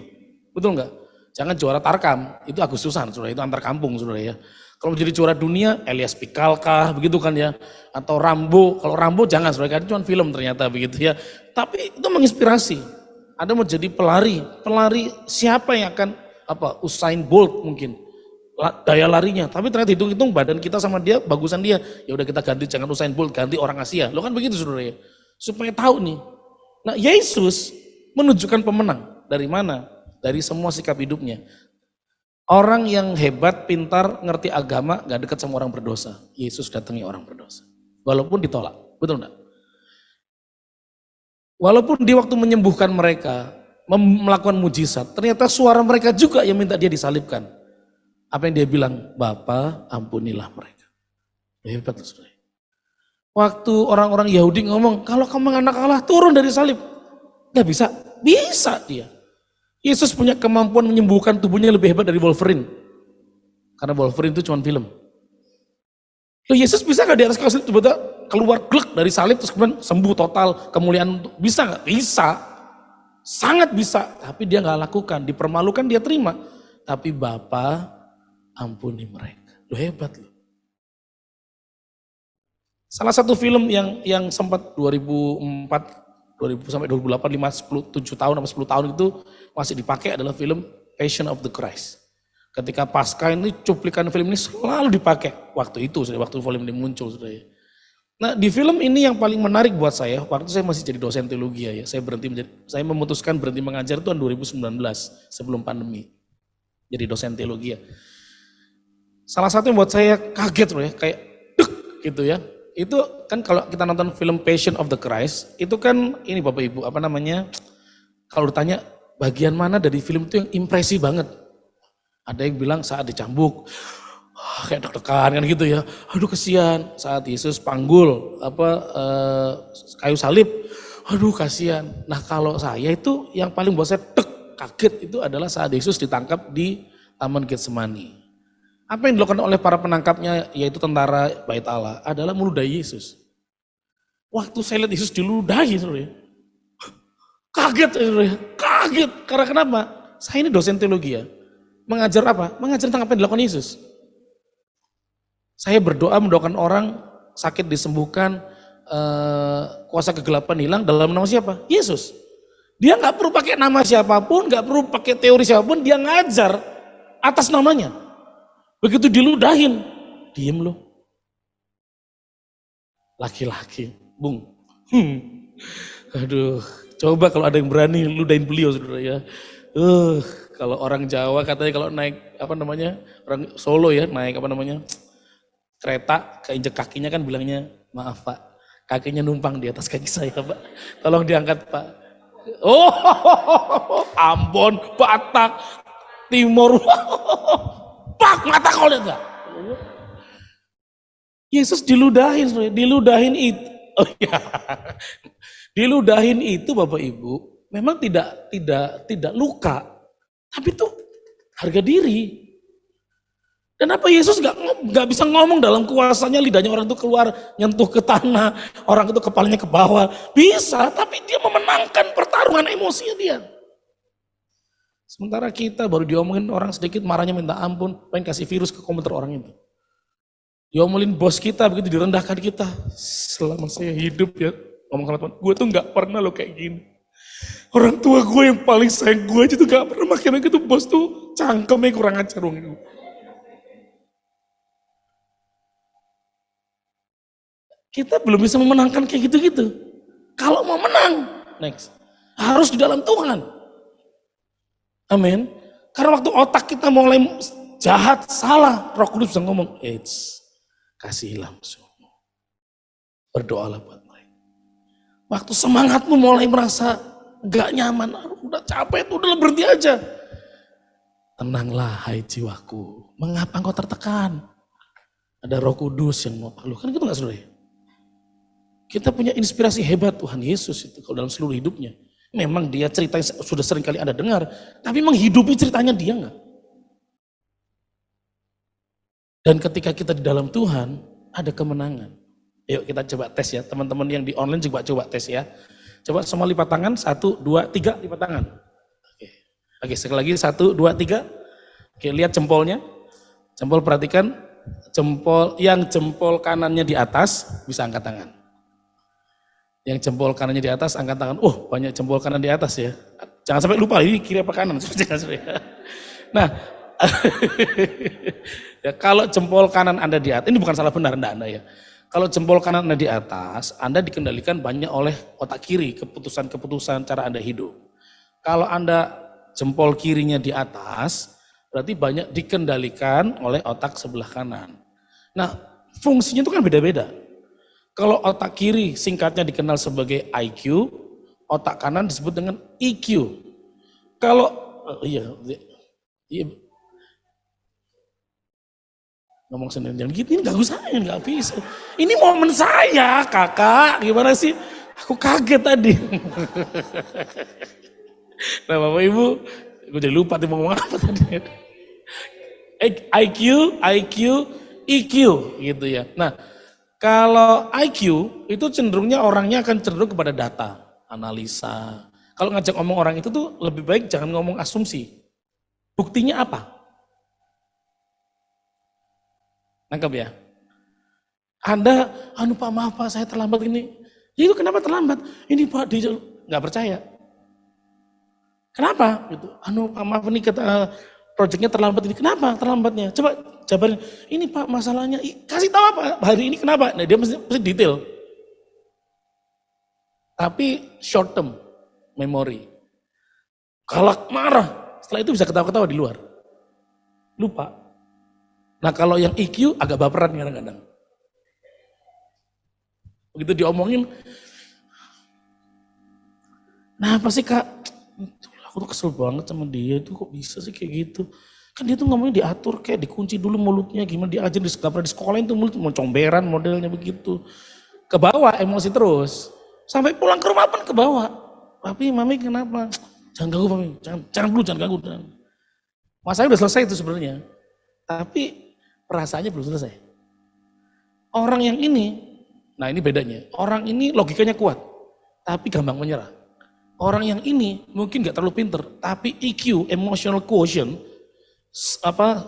Betul nggak? Jangan juara tarkam, itu Agustusan saudara, itu antar kampung saudara ya. Kalau menjadi juara dunia, Elias Pikal kah, begitu kan ya. Atau Rambo, kalau Rambo jangan, saudara, itu cuma film ternyata begitu ya. Tapi itu menginspirasi. Ada mau jadi pelari siapa yang akan Usain Bolt mungkin. Daya larinya, tapi ternyata hitung-hitung badan kita sama dia, bagusan dia. Ya udah kita ganti, jangan Usain Bolt, ganti orang Asia. Lo kan begitu saudara ya. Supaya tahu nih. Nah Yesus menunjukkan pemenang. Dari mana? Dari semua sikap hidupnya. Orang yang hebat, pintar, ngerti agama, gak dekat sama orang berdosa. Yesus datangi orang berdosa. Walaupun ditolak, betul enggak? Walaupun di waktu menyembuhkan mereka, melakukan mujizat, ternyata suara mereka juga yang minta dia disalibkan. Apa yang dia bilang? Bapa, ampunilah mereka. Hebat saudara. Waktu orang-orang Yahudi ngomong, kalau kamu anak Allah turun dari salib. Gak bisa, bisa dia. Yesus punya kemampuan menyembuhkan tubuhnya lebih hebat dari Wolverine. Karena Wolverine itu cuma film. Loh Yesus bisa gak di atas kayu salib tiba-tiba keluar glek dari salib terus kemudian sembuh total, kemuliaan? Bisa gak? Bisa. Sangat bisa. Tapi dia gak lakukan, dipermalukan dia terima. Tapi Bapa, ampuni mereka. Loh hebat loh. Salah satu film yang sempat 2004 sampai 2008, 7 tahun sampai 10 tahun itu masih dipakai adalah film Passion of the Christ. Ketika pasca ini cuplikan film ini selalu dipakai waktu itu, waktu film ini muncul. Nah di film ini yang paling menarik buat saya, waktu saya masih jadi dosen teologi ya, saya memutuskan berhenti mengajar itu tahun 2019 sebelum pandemi. Jadi dosen teologi ya. Salah satu yang buat saya kaget loh ya, kayak dek gitu ya. Itu kan kalau kita nonton film Passion of the Christ, itu kan ini Bapak Ibu, kalau ditanya bagian mana dari film itu yang impresi banget. Ada yang bilang saat dicambuk, kayak deg-degan kan gitu ya. Aduh kasihan, saat Yesus panggul kayu salib, aduh kasihan. Nah kalau saya itu yang paling buat saya kaget itu adalah saat Yesus ditangkap di Taman Getsemani. Apa yang dilakukan oleh para penangkapnya, yaitu tentara Bait Allah, adalah meludahi Yesus. Waktu saya lihat Yesus diludahi, saudara, kaget, saudara, kaget. Karena kenapa? Saya ini dosen teologi ya. Mengajar apa? Mengajar tentang apa yang dilakukan Yesus. Saya berdoa mendoakan orang sakit disembuhkan, kuasa kegelapan hilang dalam nama siapa? Yesus. Dia nggak perlu pakai nama siapapun, nggak perlu pakai teori siapapun, dia ngajar atas namanya. Begitu diludahin, diem loh. Laki-laki, Bung. Aduh, coba kalau ada yang berani ludahin beliau saudara ya. Kalau orang Jawa katanya kalau naik orang Solo ya naik kereta keinjek kakinya kan bilangnya maaf Pak, kakinya numpang di atas kaki saya Pak. Tolong diangkat Pak. Oh, Ambon, Batak, Timur. Pak, mata kau lihat gak? Yesus diludahin itu. Oh ya. Diludahin itu Bapak Ibu, memang tidak luka, tapi itu harga diri. Dan apa Yesus nggak bisa ngomong dalam kuasanya, lidahnya orang itu keluar nyentuh ke tanah, orang itu kepalanya ke bawah, bisa, tapi dia memenangkan pertarungan emosinya dia. Sementara kita baru diomongin orang sedikit marahnya minta ampun, pengen kasih virus ke komputer orang itu. Diomongin bos kita begitu direndahkan kita. Selama saya hidup ya, ngomong sama teman, gue tuh gak pernah lo kayak gini. Orang tua gue yang paling sayang gue aja tuh gak pernah makin gitu, bos tuh cangkemnya kurang ajar itu. Kita belum bisa memenangkan kayak gitu-gitu. Kalau mau menang, next, harus di dalam Tuhan. Amin. Karena waktu otak kita mulai jahat, salah, Roh Kudus bisa ngomong, kasihilah musuhmu. Berdoalah buat mereka. Waktu semangatmu mulai merasa gak nyaman, udah capek, udah berhenti aja. Tenanglah hai jiwaku, mengapa engkau tertekan? Ada Roh Kudus yang mau takluk, kan gitu gak saudara? Kita punya inspirasi hebat Tuhan Yesus itu kalau dalam seluruh hidupnya. Memang dia ceritanya sudah sering kali Anda dengar, tapi menghidupi ceritanya dia enggak. Dan ketika kita di dalam Tuhan, ada kemenangan. Yuk kita coba tes ya, teman-teman yang di online juga coba tes ya. Coba semua lipat tangan, 1, 2, 3 lipat tangan. Oke, sekali lagi 1, 2, 3. Oke, lihat jempolnya. Jempol perhatikan, jempol kanannya di atas bisa angkat tangan. Yang jempol kanannya di atas angkat tangan. Oh, banyak jempol kanan di atas ya. Jangan sampai lupa ini kiri apa kanan. Jangan sampai. Nah, ya, kalau jempol kanan Anda di atas, ini bukan salah benar Anda ya. Kalau jempol kanan Anda di atas, Anda dikendalikan banyak oleh otak kiri, keputusan-keputusan cara Anda hidup. Kalau Anda jempol kirinya di atas, berarti banyak dikendalikan oleh otak sebelah kanan. Nah, fungsinya itu kan beda-beda. Kalau otak kiri singkatnya dikenal sebagai IQ, otak kanan disebut dengan EQ. Kalau iya ngomong sendiri jangan gitu, ini gak usah, nggak bisa. Ini momen saya, kakak, gimana sih? Aku kaget tadi. Nah, Bapak Ibu, gue jadi lupa mau ngomong apa tadi. IQ, EQ, gitu ya. Nah, kalau IQ itu cenderungnya orangnya akan cenderung kepada data, analisa. Kalau ngajak ngomong orang itu tuh lebih baik jangan ngomong asumsi. Buktinya apa? Nangkep ya? Anda, Pak maaf Pak saya terlambat ini. Ya itu kenapa terlambat? Ini Pak dia nggak percaya. Kenapa? Gitu. Pak maaf ini kata proyeknya terlambat ini. Kenapa terlambatnya? Coba jabarin. Ini Pak masalahnya. Kasih tahu apa hari ini kenapa? Nah dia mesti detail. Tapi short term memory. Galak marah. Setelah itu bisa ketawa-ketawa di luar. Lupa. Nah kalau yang EQ agak baperan kadang-kadang. Begitu diomongin, nah apa sih kak? Aku tuh kesel banget sama dia, itu kok bisa sih kayak gitu. Kan dia tuh ngomongnya diatur, kayak dikunci dulu mulutnya, gimana diajar di sekolahin tuh mulut, mau comberan modelnya begitu. Kebawa emosi terus, sampai pulang ke rumah pun kebawa. Papi, mami kenapa? Jangan ganggu mami, jangan ganggu. Masalahnya udah selesai itu sebenarnya. Tapi perasaannya belum selesai. Orang yang ini, nah ini bedanya. Orang ini logikanya kuat, tapi gampang menyerah. Orang yang ini mungkin gak terlalu pinter, tapi EQ, emotional quotient,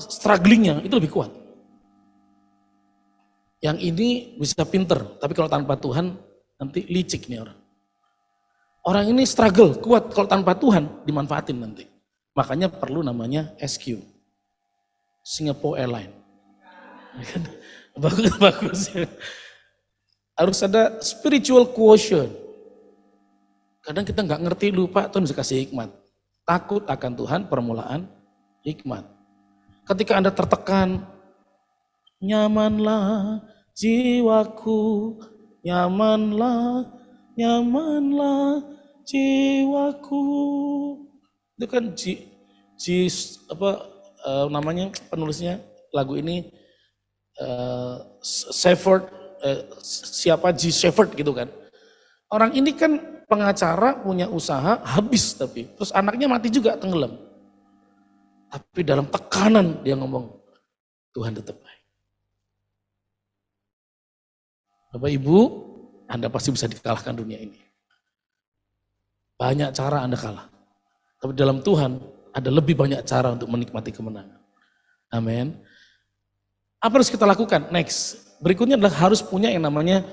strugglingnya itu lebih kuat. Yang ini bisa pinter, tapi kalau tanpa Tuhan nanti licik nih orang. Orang ini struggle, kuat, kalau tanpa Tuhan dimanfaatin nanti. Makanya perlu namanya SQ, Singapore Airlines. Bagus ya. Harus ada spiritual quotient. Kadang kita nggak ngerti, lupa, Tuhan bisa kasih hikmat. Takut akan Tuhan, permulaan hikmat. Ketika Anda tertekan, nyamanlah jiwaku, nyamanlah jiwaku. Itu kan namanya penulisnya lagu ini siapa G. Shepherd gitu kan. Orang ini kan pengacara, punya usaha, habis tapi. Terus anaknya mati juga, tenggelam. Tapi dalam tekanan dia ngomong, Tuhan tetap baik. Bapak Ibu, Anda pasti bisa dikalahkan dunia ini. Banyak cara Anda kalah. Tapi dalam Tuhan ada lebih banyak cara untuk menikmati kemenangan. Amin. Apa harus kita lakukan? Next. Berikutnya adalah harus punya yang namanya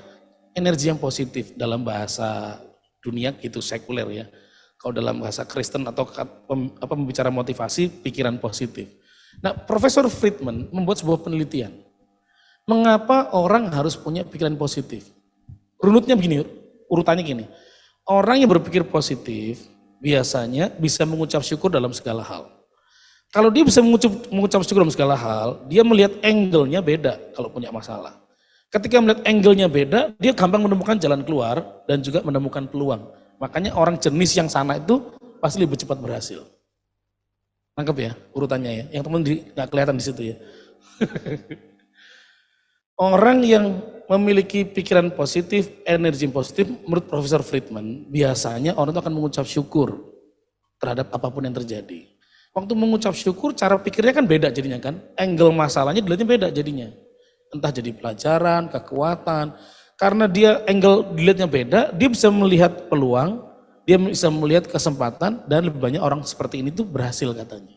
energi yang positif. Dalam bahasa dunia gitu sekuler ya. Kalau dalam bahasa Kristen atau membicara motivasi, pikiran positif. Nah, Profesor Friedman membuat sebuah penelitian. Mengapa orang harus punya pikiran positif? Runutnya begini, urutannya gini. Orang yang berpikir positif biasanya bisa mengucap syukur dalam segala hal. Kalau dia bisa mengucap syukur dalam segala hal, dia melihat angle-nya beda kalau punya masalah. Ketika melihat angle-nya beda, dia gampang menemukan jalan keluar dan juga menemukan peluang. Makanya orang jenis yang sana itu pasti lebih cepat berhasil. Nangkep ya urutannya ya, yang teman nggak kelihatan di situ ya. Orang yang memiliki pikiran positif, energi positif, menurut Profesor Friedman, biasanya orang itu akan mengucap syukur terhadap apapun yang terjadi. Waktu mengucap syukur, cara pikirnya kan beda jadinya kan. Angle masalahnya dilihatnya beda jadinya. Entah jadi pelajaran, kekuatan. Karena dia angle dilihatnya beda, dia bisa melihat peluang, dia bisa melihat kesempatan, dan lebih banyak orang seperti ini tuh berhasil katanya.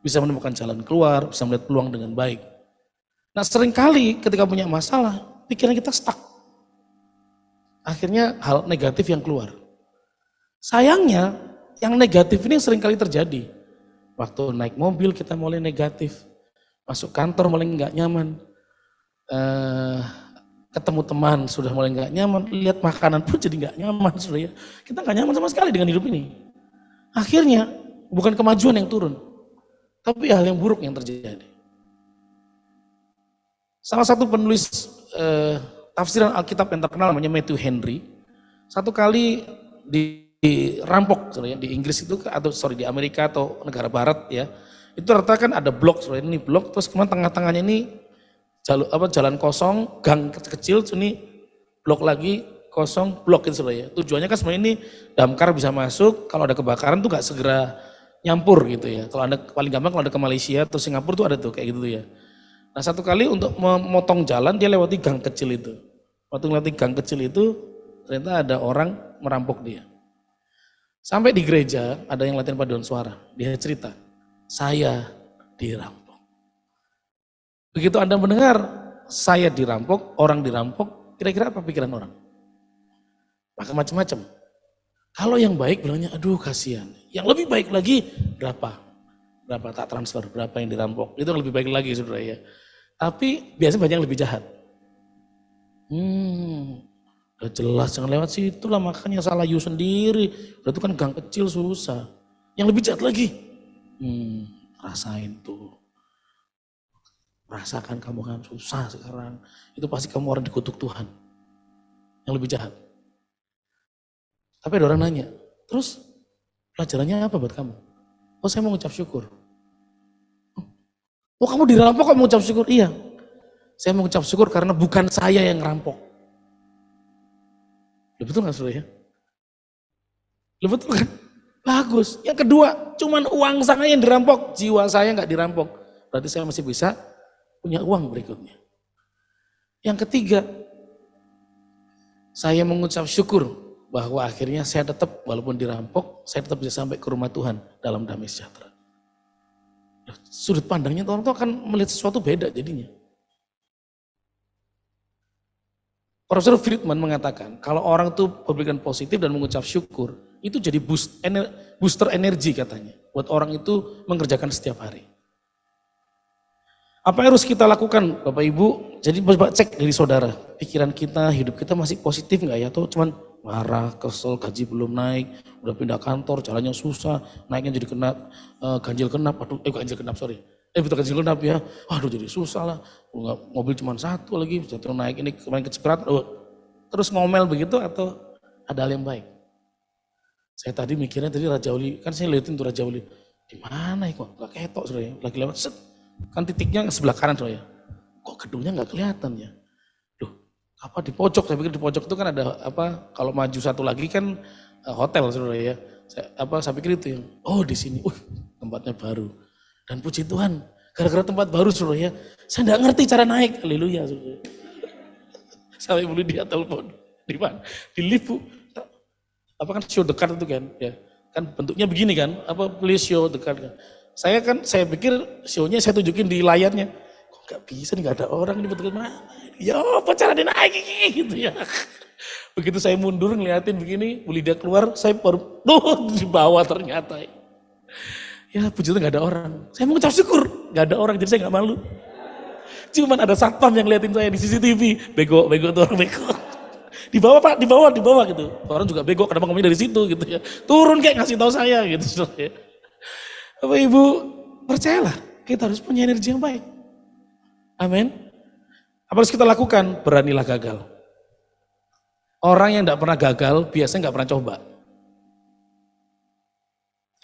Bisa menemukan jalan keluar, bisa melihat peluang dengan baik. Nah seringkali ketika punya masalah, pikiran kita stuck. Akhirnya hal negatif yang keluar. Sayangnya yang negatif ini seringkali terjadi. Waktu naik mobil kita mulai negatif. Masuk kantor mulai nggak nyaman. Ketemu teman sudah mulai nggak nyaman. Lihat makanan pun jadi nggak nyaman. Sudah ya. Kita nggak nyaman sama sekali dengan hidup ini. Akhirnya bukan kemajuan yang turun. Tapi hal yang buruk yang terjadi. Salah satu penulis tafsiran Alkitab yang terkenal namanya Matthew Henry. Satu kali dirampok di Inggris itu atau di Amerika atau negara barat ya. Itu rata kan ada blok, ini blok terus kemudian tengah-tengahnya ini jalan kosong, gang kecil, ini blok lagi kosong, blok itu ya. Tujuannya kan sebenarnya ini damkar bisa masuk, kalau ada kebakaran tuh gak segera nyampur gitu ya. Kalau ada paling gampang kalau ada ke Malaysia atau Singapura tuh ada tuh kayak gitu ya. Nah satu kali untuk memotong jalan dia lewati gang kecil itu. Waktu melewati gang kecil itu ternyata ada orang merampok dia. Sampai di gereja ada yang latihan paduan suara. Dia cerita, saya dirampok. Begitu Anda mendengar saya dirampok, orang dirampok, kira-kira apa pikiran orang? Maka macam-macam. Kalau yang baik bilangnya, aduh kasihan. Yang lebih baik lagi berapa tak transfer, berapa yang dirampok. Itu lebih baik lagi saudara ya. Tapi biasanya banyak yang lebih jahat. Udah jelas jangan lewat situ lah, makanya salah you sendiri. Udah itu kan gang kecil susah. Yang lebih jahat lagi. Rasain tuh. Rasakan kamu kan susah sekarang. Itu pasti kamu orang dikutuk Tuhan. Yang lebih jahat. Tapi ada orang nanya, terus pelajarannya apa buat kamu? Oh saya mau ngucap syukur. Oh kamu dirampok kok mau ngucap syukur? Iya. Saya mau ngucap syukur karena bukan saya yang ngerampok. Betul gak saudara ya? Betul kan? Bagus. Yang kedua, cuman uang saya yang dirampok, jiwa saya gak dirampok. Berarti saya masih bisa punya uang berikutnya. Yang ketiga, saya mengucap syukur bahwa akhirnya saya tetap walaupun dirampok, saya tetap bisa sampai ke rumah Tuhan dalam damai sejahtera. Sudut pandangnya orang tuh akan melihat sesuatu beda jadinya. Profesor Friedman mengatakan kalau orang tuh berpikiran positif dan mengucap syukur, itu jadi booster energi katanya. Buat orang itu mengerjakan setiap hari. Apa yang harus kita lakukan Bapak Ibu? Jadi coba cek diri saudara. Pikiran kita, hidup kita masih positif gak ya? Atau cuman marah, kesel, gaji belum naik, udah pindah kantor, jalannya susah, naiknya jadi kena ganjil genap, betul ganjil genap ya, waduh jadi susah lah, mobil cuma satu lagi, jatuh naik ini kemarin kecipratan, terus ngomel begitu atau ada hal yang baik? Saya tadi mikirnya tadi Raja Uli, kan saya liatin tuh Raja Uli, di mana ya kok gak ketok saudara, lagi lewat set, kan titiknya sebelah kanan saudara, kok gedungnya gak kelihatan ya? Apa di pojok, saya pikir di pojok itu kan ada apa, kalau maju satu lagi kan hotel saudara ya. Saya pikir itu yang, oh di sini, tempatnya baru. Dan puji Tuhan, gara-gara tempat baru saudara ya, saya enggak ngerti cara naik, haleluya saudara. Sampai dulu dia telepon, di mana? Di lift bu, apa kan show dekat itu kan, ya kan bentuknya begini kan, apa please show dekat kan. Saya pikir show-nya saya tunjukin di layarnya, kok nggak bisa, nggak ada orang ini betul mana? Ya apa cara dinaik gitu ya. Begitu saya mundur ngeliatin begini, Bu Lydia keluar, saya baru di bawah ternyata. Ya puji Tuhan gak ada orang. Saya mengucap syukur, gak ada orang jadi saya gak malu. Cuman ada satpam yang liatin saya di CCTV, bego tuh orang bego. Di bawah Pak, di bawah gitu. Orang juga bego, kenapa ngomongnya dari situ gitu ya. Turun kayak ngasih tahu saya gitu. Bapak Ibu, percayalah kita harus punya energi yang baik. Amin. Apa harus kita lakukan? Beranilah gagal. Orang yang tidak pernah gagal biasanya nggak pernah coba.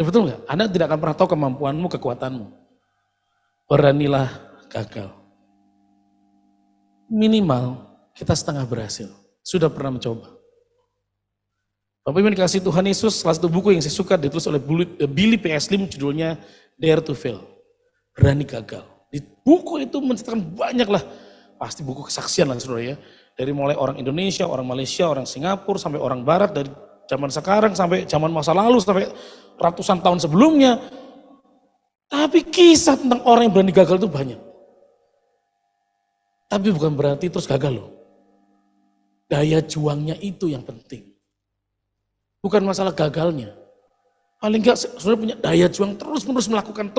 Betul nggak? Anda tidak akan pernah tahu kemampuanmu, kekuatanmu. Beranilah gagal. Minimal kita setengah berhasil. Sudah pernah mencoba. Bapak Ibu dikasih Tuhan Yesus, salah satu buku yang saya suka ditulis oleh Billy P. Slim, judulnya Dare to Fail. Berani gagal. Di buku itu menceritakan banyak lah. Pasti buku kesaksian lah saudara ya. Dari mulai orang Indonesia, orang Malaysia, orang Singapura, sampai orang Barat, dari zaman sekarang sampai zaman masa lalu, sampai ratusan tahun sebelumnya. Tapi kisah tentang orang yang berani gagal itu banyak. Tapi bukan berarti terus gagal loh. Daya juangnya itu yang penting. Bukan masalah gagalnya. Paling enggak saudara punya daya juang terus-menerus melakukan.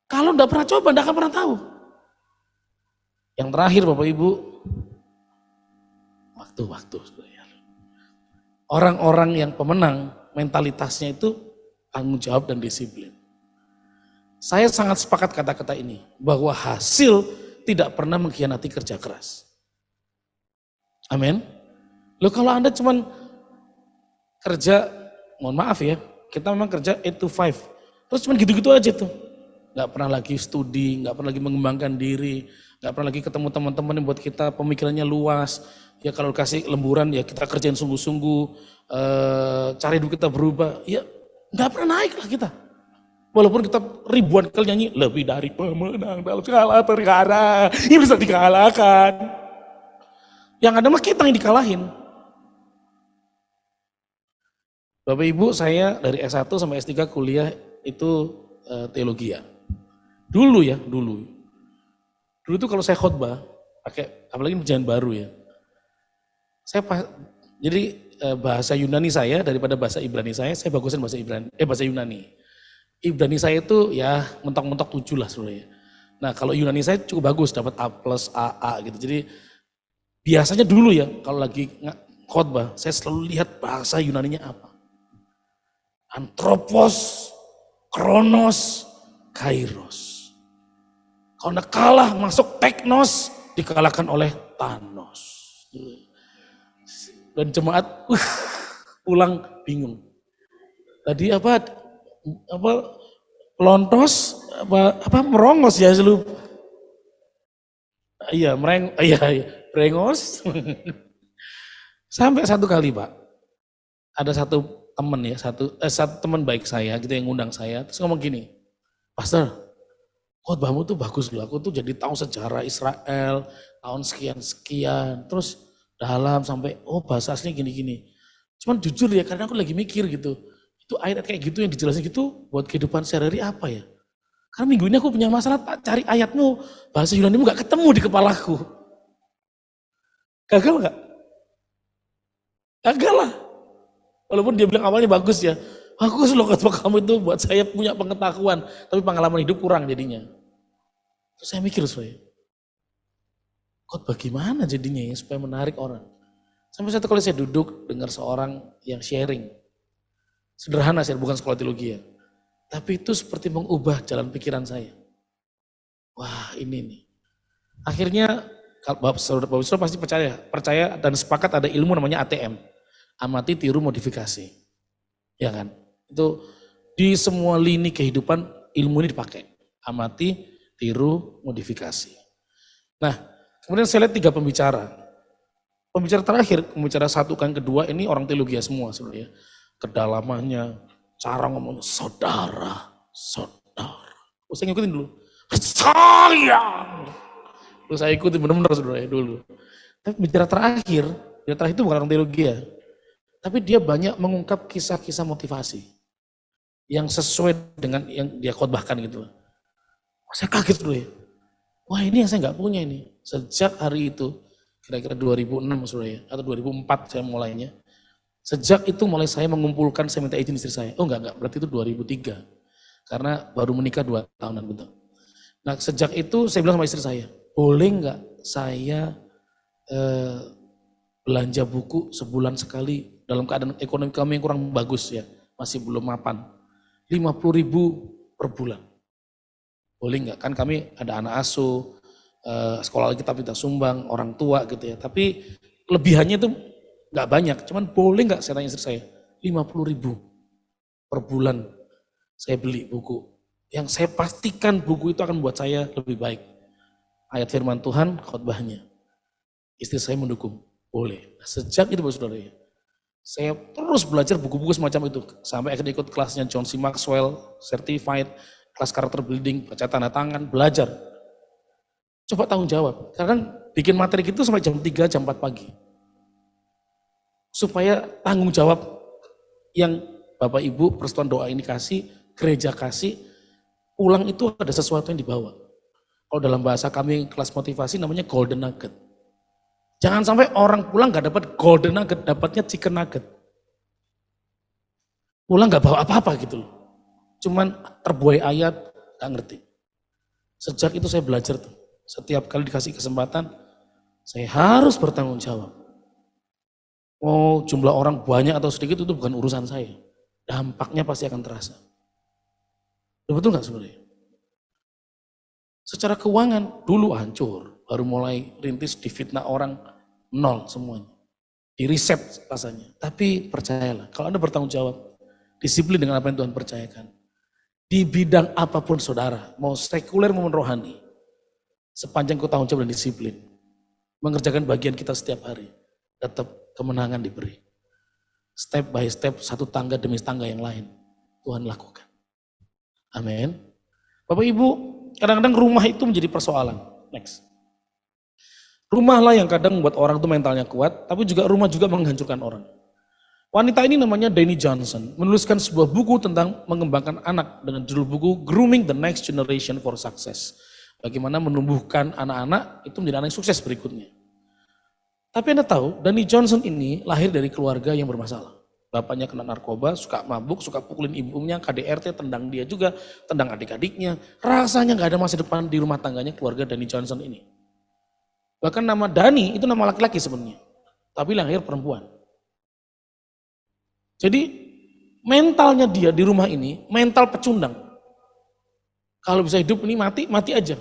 Kalau enggak pernah coba, enggak akan pernah tahu. Yang terakhir Bapak Ibu, waktu. Orang-orang yang pemenang, mentalitasnya itu tanggung jawab dan disiplin. Saya sangat sepakat kata-kata ini, bahwa hasil tidak pernah mengkhianati kerja keras. Amin. Loh kalau Anda cuman kerja, mohon maaf ya, kita memang kerja 8 to 5, terus cuman gitu-gitu aja tuh. Gak pernah lagi studi, gak pernah lagi mengembangkan diri, gak pernah lagi ketemu teman-teman yang buat kita pemikirannya luas. Ya kalau kasih lemburan ya kita kerjain sungguh-sungguh, cari duit kita berubah, ya gak pernah naik lah kita. Walaupun kita ribuan kali nyanyi, lebih dari pemenang dalam segala perkara, ini bisa dikalahkan. Yang ada mah kita yang dikalahin. Bapak Ibu, saya dari S1 sampai S3 kuliah itu teologi ya. Dulu tuh kalau saya khotbah, pakai apalagi perjanjian baru ya. Jadi bahasa Yunani saya daripada bahasa Ibrani saya bagusin bahasa Yunani. Ibrani saya itu ya mentok-mentok 7 lah sebenarnya. Nah kalau Yunani saya cukup bagus, dapat A+, AA gitu. Jadi biasanya dulu ya kalau lagi khotbah, saya selalu lihat bahasa Yunaninya apa. Anthropos, Kronos, Kairos. Kalau anda kalah masuk teknos, dikalahkan oleh Thanos. Dan jemaat pulang bingung. Tadi apa lontos apa merongos ya selalu. Iya, merengos. Sampai satu kali Pak, ada satu teman ya, satu teman baik saya gitu yang ngundang saya, terus ngomong gini, Pastor, khotbahmu tuh bagus loh, aku tuh jadi tahu sejarah Israel, tahun sekian-sekian, terus dalam sampai, oh bahasa aslinya gini-gini. Cuman jujur ya, karena aku lagi mikir gitu, itu ayat kayak gitu yang dijelasin gitu, buat kehidupan sehari-hari apa ya? Karena minggu ini aku punya masalah, tak cari ayatmu, bahasa Yunanimu gak ketemu di kepalaku. Gagal gak? Gagal lah. Walaupun dia bilang awalnya bagus ya, bagus loh khotbah kamu itu buat saya punya pengetahuan, tapi pengalaman hidup kurang jadinya. Terus saya mikir khotbah gimana jadinya ya supaya menarik orang. Sampai satu kali saya duduk dengar seorang yang sharing, sederhana sih, bukan sekolah teologi ya, tapi itu seperti mengubah jalan pikiran saya. Wah ini nih, akhirnya Bapak Saudara pasti percaya dan sepakat ada ilmu namanya ATM. Amati, tiru, modifikasi. Ya kan? Itu di semua lini kehidupan ilmu ini dipakai. Amati, tiru, modifikasi. Nah, kemudian saya lihat 3 pembicara. Pembicara terakhir, pembicara 1 kan kedua ini orang teologi semua sebenarnya. Kedalamannya, cara ngomongnya saudara. Saya ngikutin dulu. Terus saya ikutin benar-benar saudara dulu. Tapi pembicara terakhir itu bukan orang teologi ya. Tapi dia banyak mengungkap kisah-kisah motivasi yang sesuai dengan yang dia khotbahkan gitu. Saya kaget dulu ya. Wah ini yang saya nggak punya ini. Sejak hari itu, kira-kira 2006 saudara ya, atau 2004 saya mulainya. Sejak itu mulai saya mengumpulkan, saya minta izin istri saya. Oh enggak, berarti itu 2003. Karena baru menikah 2 tahunan betul. Nah sejak itu saya bilang sama istri saya, boleh nggak saya belanja buku sebulan sekali dalam keadaan ekonomi kami yang kurang bagus ya, masih belum mapan, 50.000 per bulan. Boleh nggak? Kan kami ada anak asuh, sekolah kita minta sumbang, orang tua gitu ya. Tapi lebihannya itu nggak banyak, cuman boleh nggak saya tanya istri saya, 50.000 per bulan saya beli buku. Yang saya pastikan buku itu akan buat saya lebih baik. Ayat firman Tuhan, khotbahnya. Istri saya mendukung, boleh. Nah, sejak itu saudara ya, saya terus belajar buku-buku semacam itu. Sampai akhirnya ikut kelasnya John C. Maxwell, Certified, kelas karakter building, baca tanda tangan, belajar. Coba tanggung jawab. Kadang bikin materi gitu sampai jam 3, jam 4 pagi. Supaya tanggung jawab yang Bapak Ibu persatuan doa ini kasih, gereja kasih, pulang itu ada sesuatu yang dibawa. Kalau dalam bahasa kami kelas motivasi namanya golden nugget. Jangan sampai orang pulang gak dapat golden nugget, dapatnya chicken nugget. Pulang gak bawa apa-apa gitu loh. Cuman terbuai ayat, gak ngerti. Sejak itu saya belajar tuh. Setiap kali dikasih kesempatan, saya harus bertanggung jawab. Mau jumlah orang banyak atau sedikit itu bukan urusan saya. Dampaknya pasti akan terasa. Betul gak sebenarnya? Secara keuangan dulu hancur, baru mulai rintis difitnah orang, nol semuanya. Di riset rasanya. Tapi percayalah, kalau Anda bertanggung jawab, disiplin dengan apa yang Tuhan percayakan. Di bidang apapun saudara, mau sekuler maupun rohani, sepanjang kau tanggung jawab dan disiplin, mengerjakan bagian kita setiap hari, tetap kemenangan diberi. Step by step, satu tangga demi tangga yang lain, Tuhan lakukan. Amin. Bapak Ibu, kadang-kadang rumah itu menjadi persoalan. Next. Rumahlah yang kadang membuat orang itu mentalnya kuat, tapi juga rumah juga menghancurkan orang. Wanita ini namanya Dani Johnson, menuliskan sebuah buku tentang mengembangkan anak dengan judul buku Grooming the Next Generation for Success. Bagaimana menumbuhkan anak-anak itu menjadi anak yang sukses berikutnya. Tapi Anda tahu, Dani Johnson ini lahir dari keluarga yang bermasalah. Bapaknya kena narkoba, suka mabuk, suka pukulin ibunya, KDRT, tendang dia juga, tendang adik-adiknya. Rasanya gak ada masa depan di rumah tangganya keluarga Dani Johnson ini. Bahkan nama Dani itu nama laki-laki sebenarnya, tapi lahir perempuan. Jadi mentalnya dia di rumah ini, mental pecundang. Kalau bisa hidup ini mati, mati aja.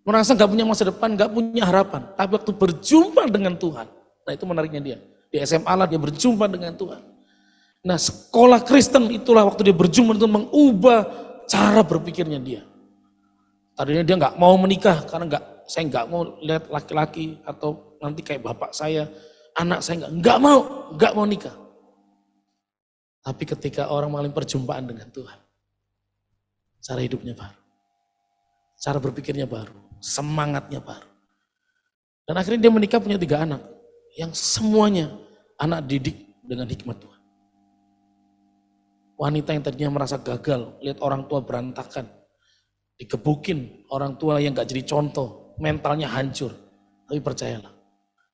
Merasa gak punya masa depan, gak punya harapan. Tapi waktu berjumpa dengan Tuhan, nah itu menariknya dia. Di SMA lah dia berjumpa dengan Tuhan. Nah sekolah Kristen itulah waktu dia berjumpa itu mengubah cara berpikirnya dia. Tadinya dia gak mau menikah karena saya gak mau lihat laki-laki atau nanti kayak bapak saya, anak saya gak mau nikah. Tapi ketika orang mengalami perjumpaan dengan Tuhan, cara hidupnya baru, cara berpikirnya baru, semangatnya baru. Dan akhirnya dia menikah punya 3 anak, yang semuanya anak didik dengan hikmat Tuhan. Wanita yang tadinya merasa gagal, lihat orang tua berantakan, dikebukin orang tua yang gak jadi contoh, mentalnya hancur. Tapi percayalah,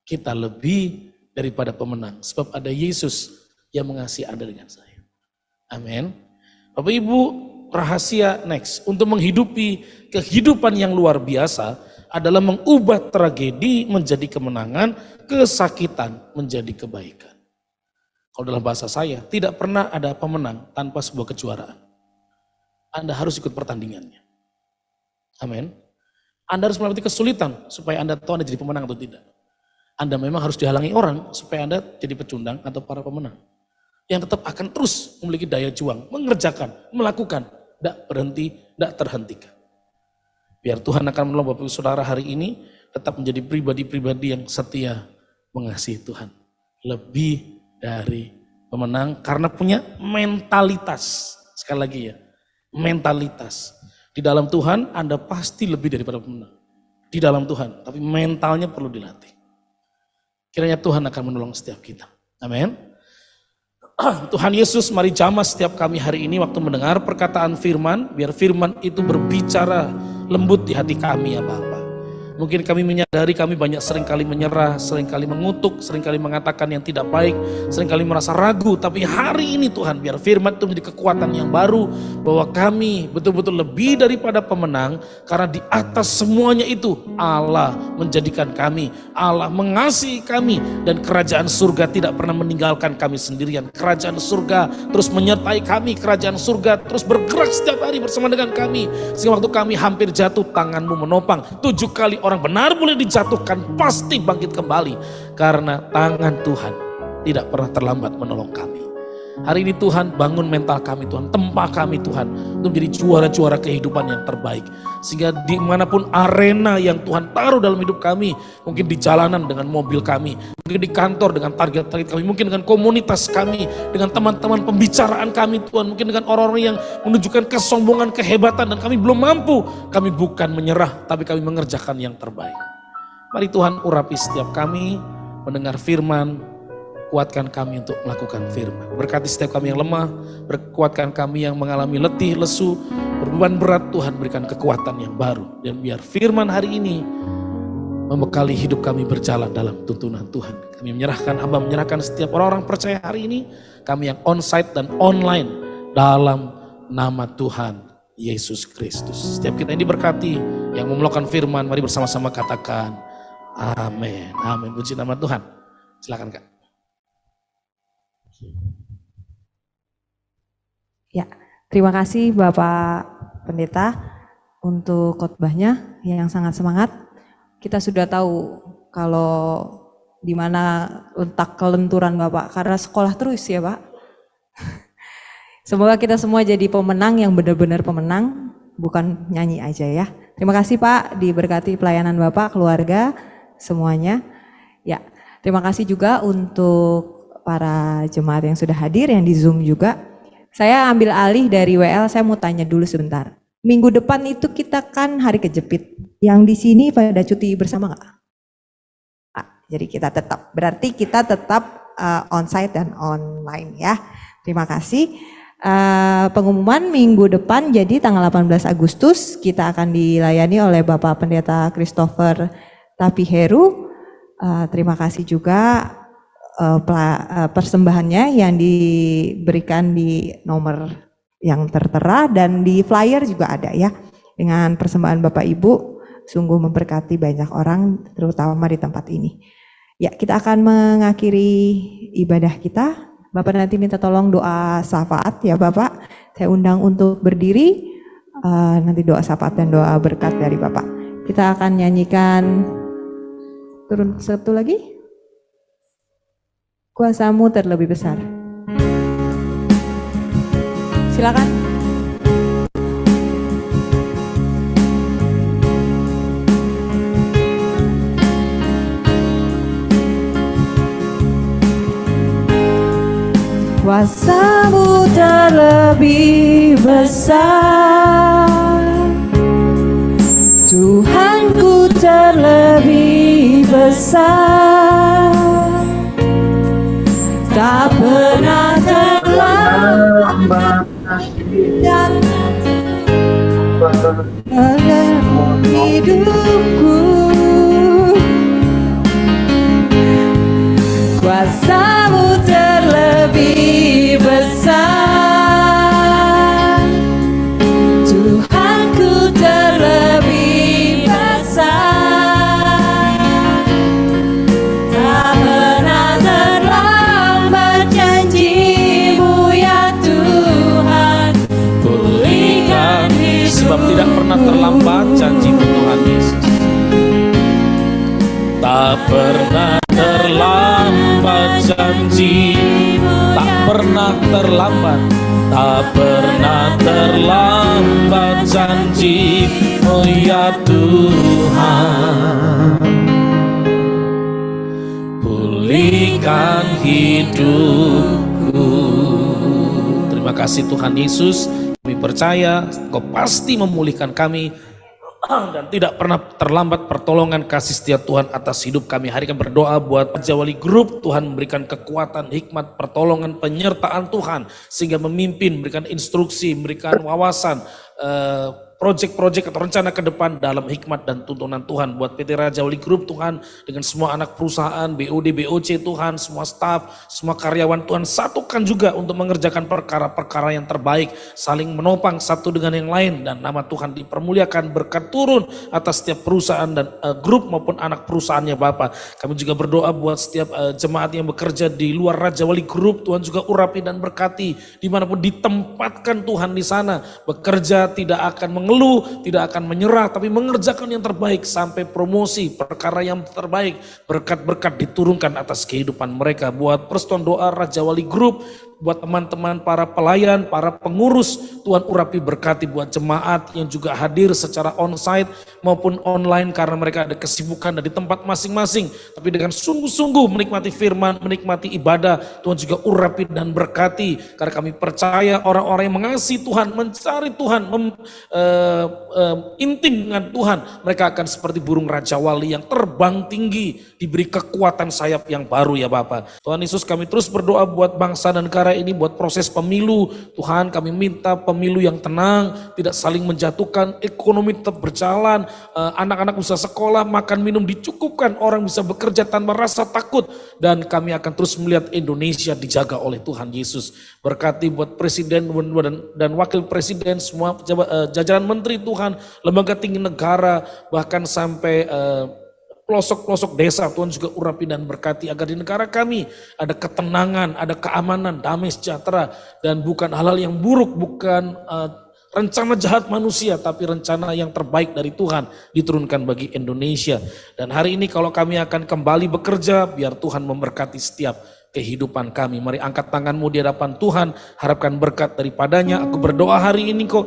kita lebih daripada pemenang, sebab ada Yesus yang mengasihi Anda dengan saya. Amin. Bapak Ibu, rahasia next untuk menghidupi kehidupan yang luar biasa adalah mengubah tragedi menjadi kemenangan, kesakitan menjadi kebaikan. Kalau dalam bahasa saya, tidak pernah ada pemenang tanpa sebuah kejuaraan. Anda harus ikut pertandingannya. Amin. Anda harus melewati kesulitan supaya Anda tahu Anda jadi pemenang atau tidak. Anda memang harus dihalangi orang supaya Anda jadi pecundang atau para pemenang. Yang tetap akan terus memiliki daya juang, mengerjakan, melakukan, tidak berhenti, tidak terhentikan. Biar Tuhan akan menolong Bapak Ibu Saudara hari ini tetap menjadi pribadi-pribadi yang setia mengasihi Tuhan. Lebih dari pemenang karena punya mentalitas. Sekali lagi ya, mentalitas. Di dalam Tuhan Anda pasti lebih daripada pemenang. Di dalam Tuhan, tapi mentalnya perlu dilatih. Kiranya Tuhan akan menolong setiap kita. Amin. Tuhan Yesus, mari jamah setiap kami hari ini waktu mendengar perkataan firman, biar firman itu berbicara lembut di hati kami ya Bapak. Mungkin kami menyadari kami banyak seringkali menyerah, seringkali mengutuk, seringkali mengatakan yang tidak baik, seringkali merasa ragu. Tapi hari ini Tuhan, biar firman itu menjadi kekuatan yang baru, bahwa kami betul-betul lebih daripada pemenang, karena di atas semuanya itu Allah menjadikan kami, Allah mengasihi kami, dan kerajaan surga tidak pernah meninggalkan kami sendirian. Kerajaan surga terus menyertai kami, kerajaan surga terus bergerak setiap hari bersama dengan kami, sehingga waktu kami hampir jatuh, tanganmu menopang. 7 kali orang benar boleh dijatuhkan, pasti bangkit kembali. Karena tangan Tuhan tidak pernah terlambat menolong kami. Hari ini Tuhan bangun mental kami Tuhan, tempa kami Tuhan untuk menjadi juara-juara kehidupan yang terbaik. Sehingga dimanapun arena yang Tuhan taruh dalam hidup kami, mungkin di jalanan dengan mobil kami, mungkin di kantor dengan target-target kami, mungkin dengan komunitas kami, dengan teman-teman pembicaraan kami Tuhan, mungkin dengan orang-orang yang menunjukkan kesombongan, kehebatan, dan kami belum mampu. Kami bukan menyerah, tapi kami mengerjakan yang terbaik. Mari Tuhan urapi setiap kami, mendengar firman, kuatkan kami untuk melakukan firman. Berkati setiap kami yang lemah, berkuatkan kami yang mengalami letih, lesu, berbeban berat. Tuhan berikan kekuatan yang baru. Dan biar firman hari ini membekali hidup kami berjalan dalam tuntunan Tuhan. Kami menyerahkan, Hamba menyerahkan setiap orang-orang percaya hari ini, kami yang onsite dan online dalam nama Tuhan Yesus Kristus. Setiap kita ini diberkati, yang mau melakukan firman, mari bersama-sama katakan amin. Amin. Puji nama Tuhan. Silakan Kak. Ya, terima kasih Bapak Pendeta untuk khotbahnya yang sangat semangat. Kita sudah tahu kalau di mana letak kelenturan Bapak, karena sekolah terus ya Pak. Semoga kita semua jadi pemenang yang benar-benar pemenang, bukan nyanyi aja ya. Terima kasih Pak, diberkati pelayanan Bapak, keluarga, semuanya. Ya, terima kasih juga untuk para jemaat yang sudah hadir, yang di Zoom juga. Saya ambil alih dari WL, saya mau tanya dulu sebentar. Minggu depan itu kita kan hari kejepit. Yang di sini pada cuti bersama nggak? Jadi kita tetap, berarti kita tetap onsite dan online ya. Terima kasih. Pengumuman minggu depan jadi tanggal 18 Agustus kita akan dilayani oleh Bapak Pendeta Christopher Tapiheru. Terima kasih juga persembahannya yang diberikan di nomor yang tertera dan di flyer juga ada ya. Dengan persembahan Bapak Ibu sungguh memberkati banyak orang terutama di tempat ini. Ya, kita akan mengakhiri ibadah kita. Bapak nanti minta tolong doa syafaat ya Bapak. Saya undang untuk berdiri. Nanti doa syafaat dan doa berkat dari Bapak. Kita akan nyanyikan turun satu lagi. Kuasamu terlebih besar. Silakan. Kuasamu terlebih besar, Tuhanku terlebih besar, tak pernah terlambat dan dalam hidupku. Kuasamu terlebih besar, Tuhanku terlebih besar, tak pernah terlambat janji-Mu ya Tuhan, pulihkan hidupku. Sebab tidak pernah terlambat janji Tuhan Yesus. Tak pernah terlambat janji, tak pernah terlambat, tak pernah terlambat janji, oh ya Tuhan, pulihkan hidupku. Terima kasih Tuhan Yesus, kami percaya Engkau pasti memulihkan kami dan tidak pernah terlambat pertolongan kasih setia Tuhan atas hidup kami. Hari kami berdoa buat Raja Wali Group, Tuhan memberikan kekuatan, hikmat, pertolongan, penyertaan Tuhan sehingga memimpin, memberikan instruksi, memberikan wawasan, proyek-proyek atau rencana ke depan dalam hikmat dan tuntunan Tuhan buat PT Raja Wali Group Tuhan, dengan semua anak perusahaan, BOD, BOC Tuhan, semua staf, semua karyawan Tuhan, satukan juga untuk mengerjakan perkara-perkara yang terbaik, saling menopang satu dengan yang lain, dan nama Tuhan dipermuliakan, berkat turun atas setiap perusahaan dan grup maupun anak perusahaannya Bapak. Kami juga berdoa buat setiap jemaat yang bekerja di luar Raja Wali Group, Tuhan juga urapi dan berkati dimanapun ditempatkan Tuhan di sana, bekerja tidak akan mengeluh, tidak akan menyerah, tapi mengerjakan yang terbaik sampai promosi, perkara yang terbaik, berkat-berkat diturunkan atas kehidupan mereka. Buat persekutuan doa Raja Wali Group, buat teman-teman para pelayan, para pengurus, Tuhan urapi berkati buat jemaat yang juga hadir secara onsite maupun online karena mereka ada kesibukan dari tempat masing-masing. Tapi dengan sungguh-sungguh menikmati firman, menikmati ibadah, Tuhan juga urapi dan berkati. Karena kami percaya orang-orang yang mengasihi Tuhan, mencari Tuhan, intim dengan Tuhan, mereka akan seperti burung Raja Wali yang terbang tinggi, diberi kekuatan sayap yang baru ya Bapak. Tuhan Yesus, kami terus berdoa buat bangsa dan negara ini, buat proses pemilu. Tuhan, kami minta pemilu yang tenang, tidak saling menjatuhkan, ekonomi tetap berjalan, anak-anak bisa sekolah, makan minum dicukupkan, orang bisa bekerja tanpa rasa takut, dan kami akan terus melihat Indonesia dijaga oleh Tuhan Yesus. Berkati buat presiden dan wakil presiden, semua jajaran menteri Tuhan, lembaga tinggi negara, bahkan sampai pelosok-pelosok desa, Tuhan juga urapi dan berkati agar di negara kami ada ketenangan, ada keamanan, damai sejahtera, dan bukan hal-hal yang buruk, bukan rencana jahat manusia, tapi rencana yang terbaik dari Tuhan diturunkan bagi Indonesia. Dan hari ini kalau kami akan kembali bekerja, biar Tuhan memberkati setiap kehidupan kami. Mari angkat tanganmu di hadapan Tuhan, harapkan berkat daripadanya. Aku berdoa hari ini engkau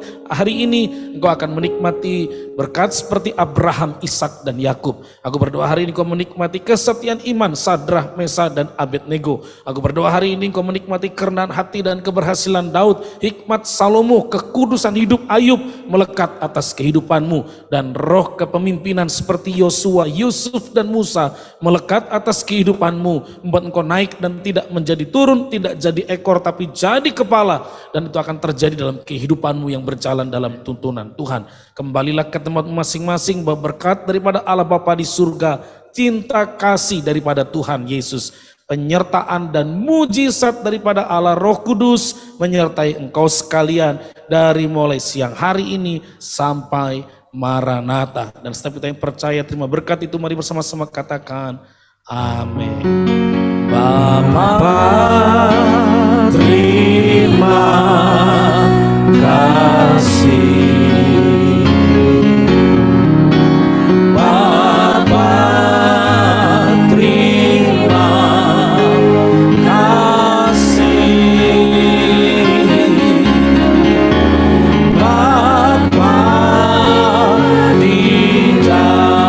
akan menikmati berkat seperti Abraham, Ishak dan Yakub. Aku berdoa hari ini engkau menikmati kesetiaan iman Sadrah, Mesa dan Abednego. Aku berdoa hari ini engkau menikmati kerendahan hati dan keberhasilan Daud, hikmat Salomo, kekudusan hidup Ayub melekat atas kehidupanmu, dan roh kepemimpinan seperti Yosua, Yusuf dan Musa melekat atas kehidupanmu, membuat engkau naik dan tidak menjadi turun, tidak jadi ekor tapi jadi kepala, dan itu akan terjadi dalam kehidupanmu yang berjalan dalam tuntunan Tuhan. Kembalilah ke tempat masing-masing, berkat daripada Allah Bapa di surga, cinta kasih daripada Tuhan Yesus, penyertaan dan mujizat daripada Allah Roh Kudus menyertai engkau sekalian dari mulai siang hari ini sampai Maranatha. Dan setiap kita yang percaya terima berkat itu, mari bersama-sama katakan amin. Bapa, terima kasih. Bapa, terima kasih. Bapa di dalam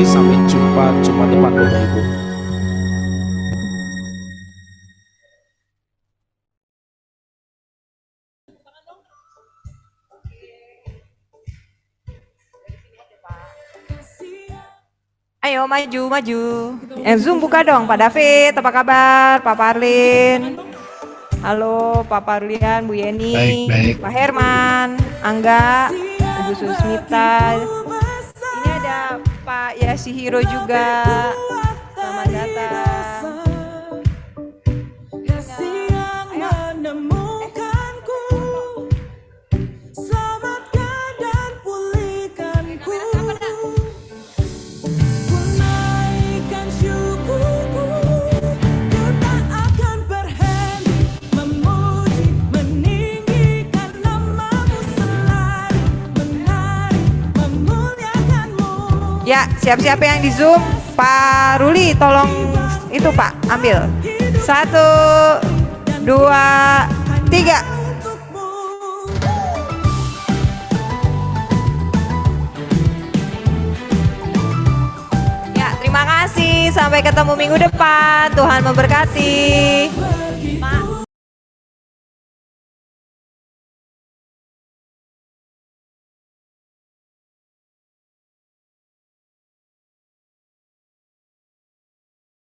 sampai jumpa Jumat depan Bapak Ibu. Ayo maju. Zoom buka dong Pak David, apa kabar? Pak Parlin. Halo Pak Parlian, Bu Yeni, baik. Pak Herman, Angga, Ibu Susmita. Ini ada Pak Yasihiro juga. Selamat datang. Ya, siap-siap yang di Zoom. Pak Ruli, tolong itu Pak, ambil. 1, 2, 3. Ya, terima kasih. Sampai ketemu minggu depan. Tuhan memberkati. Pak.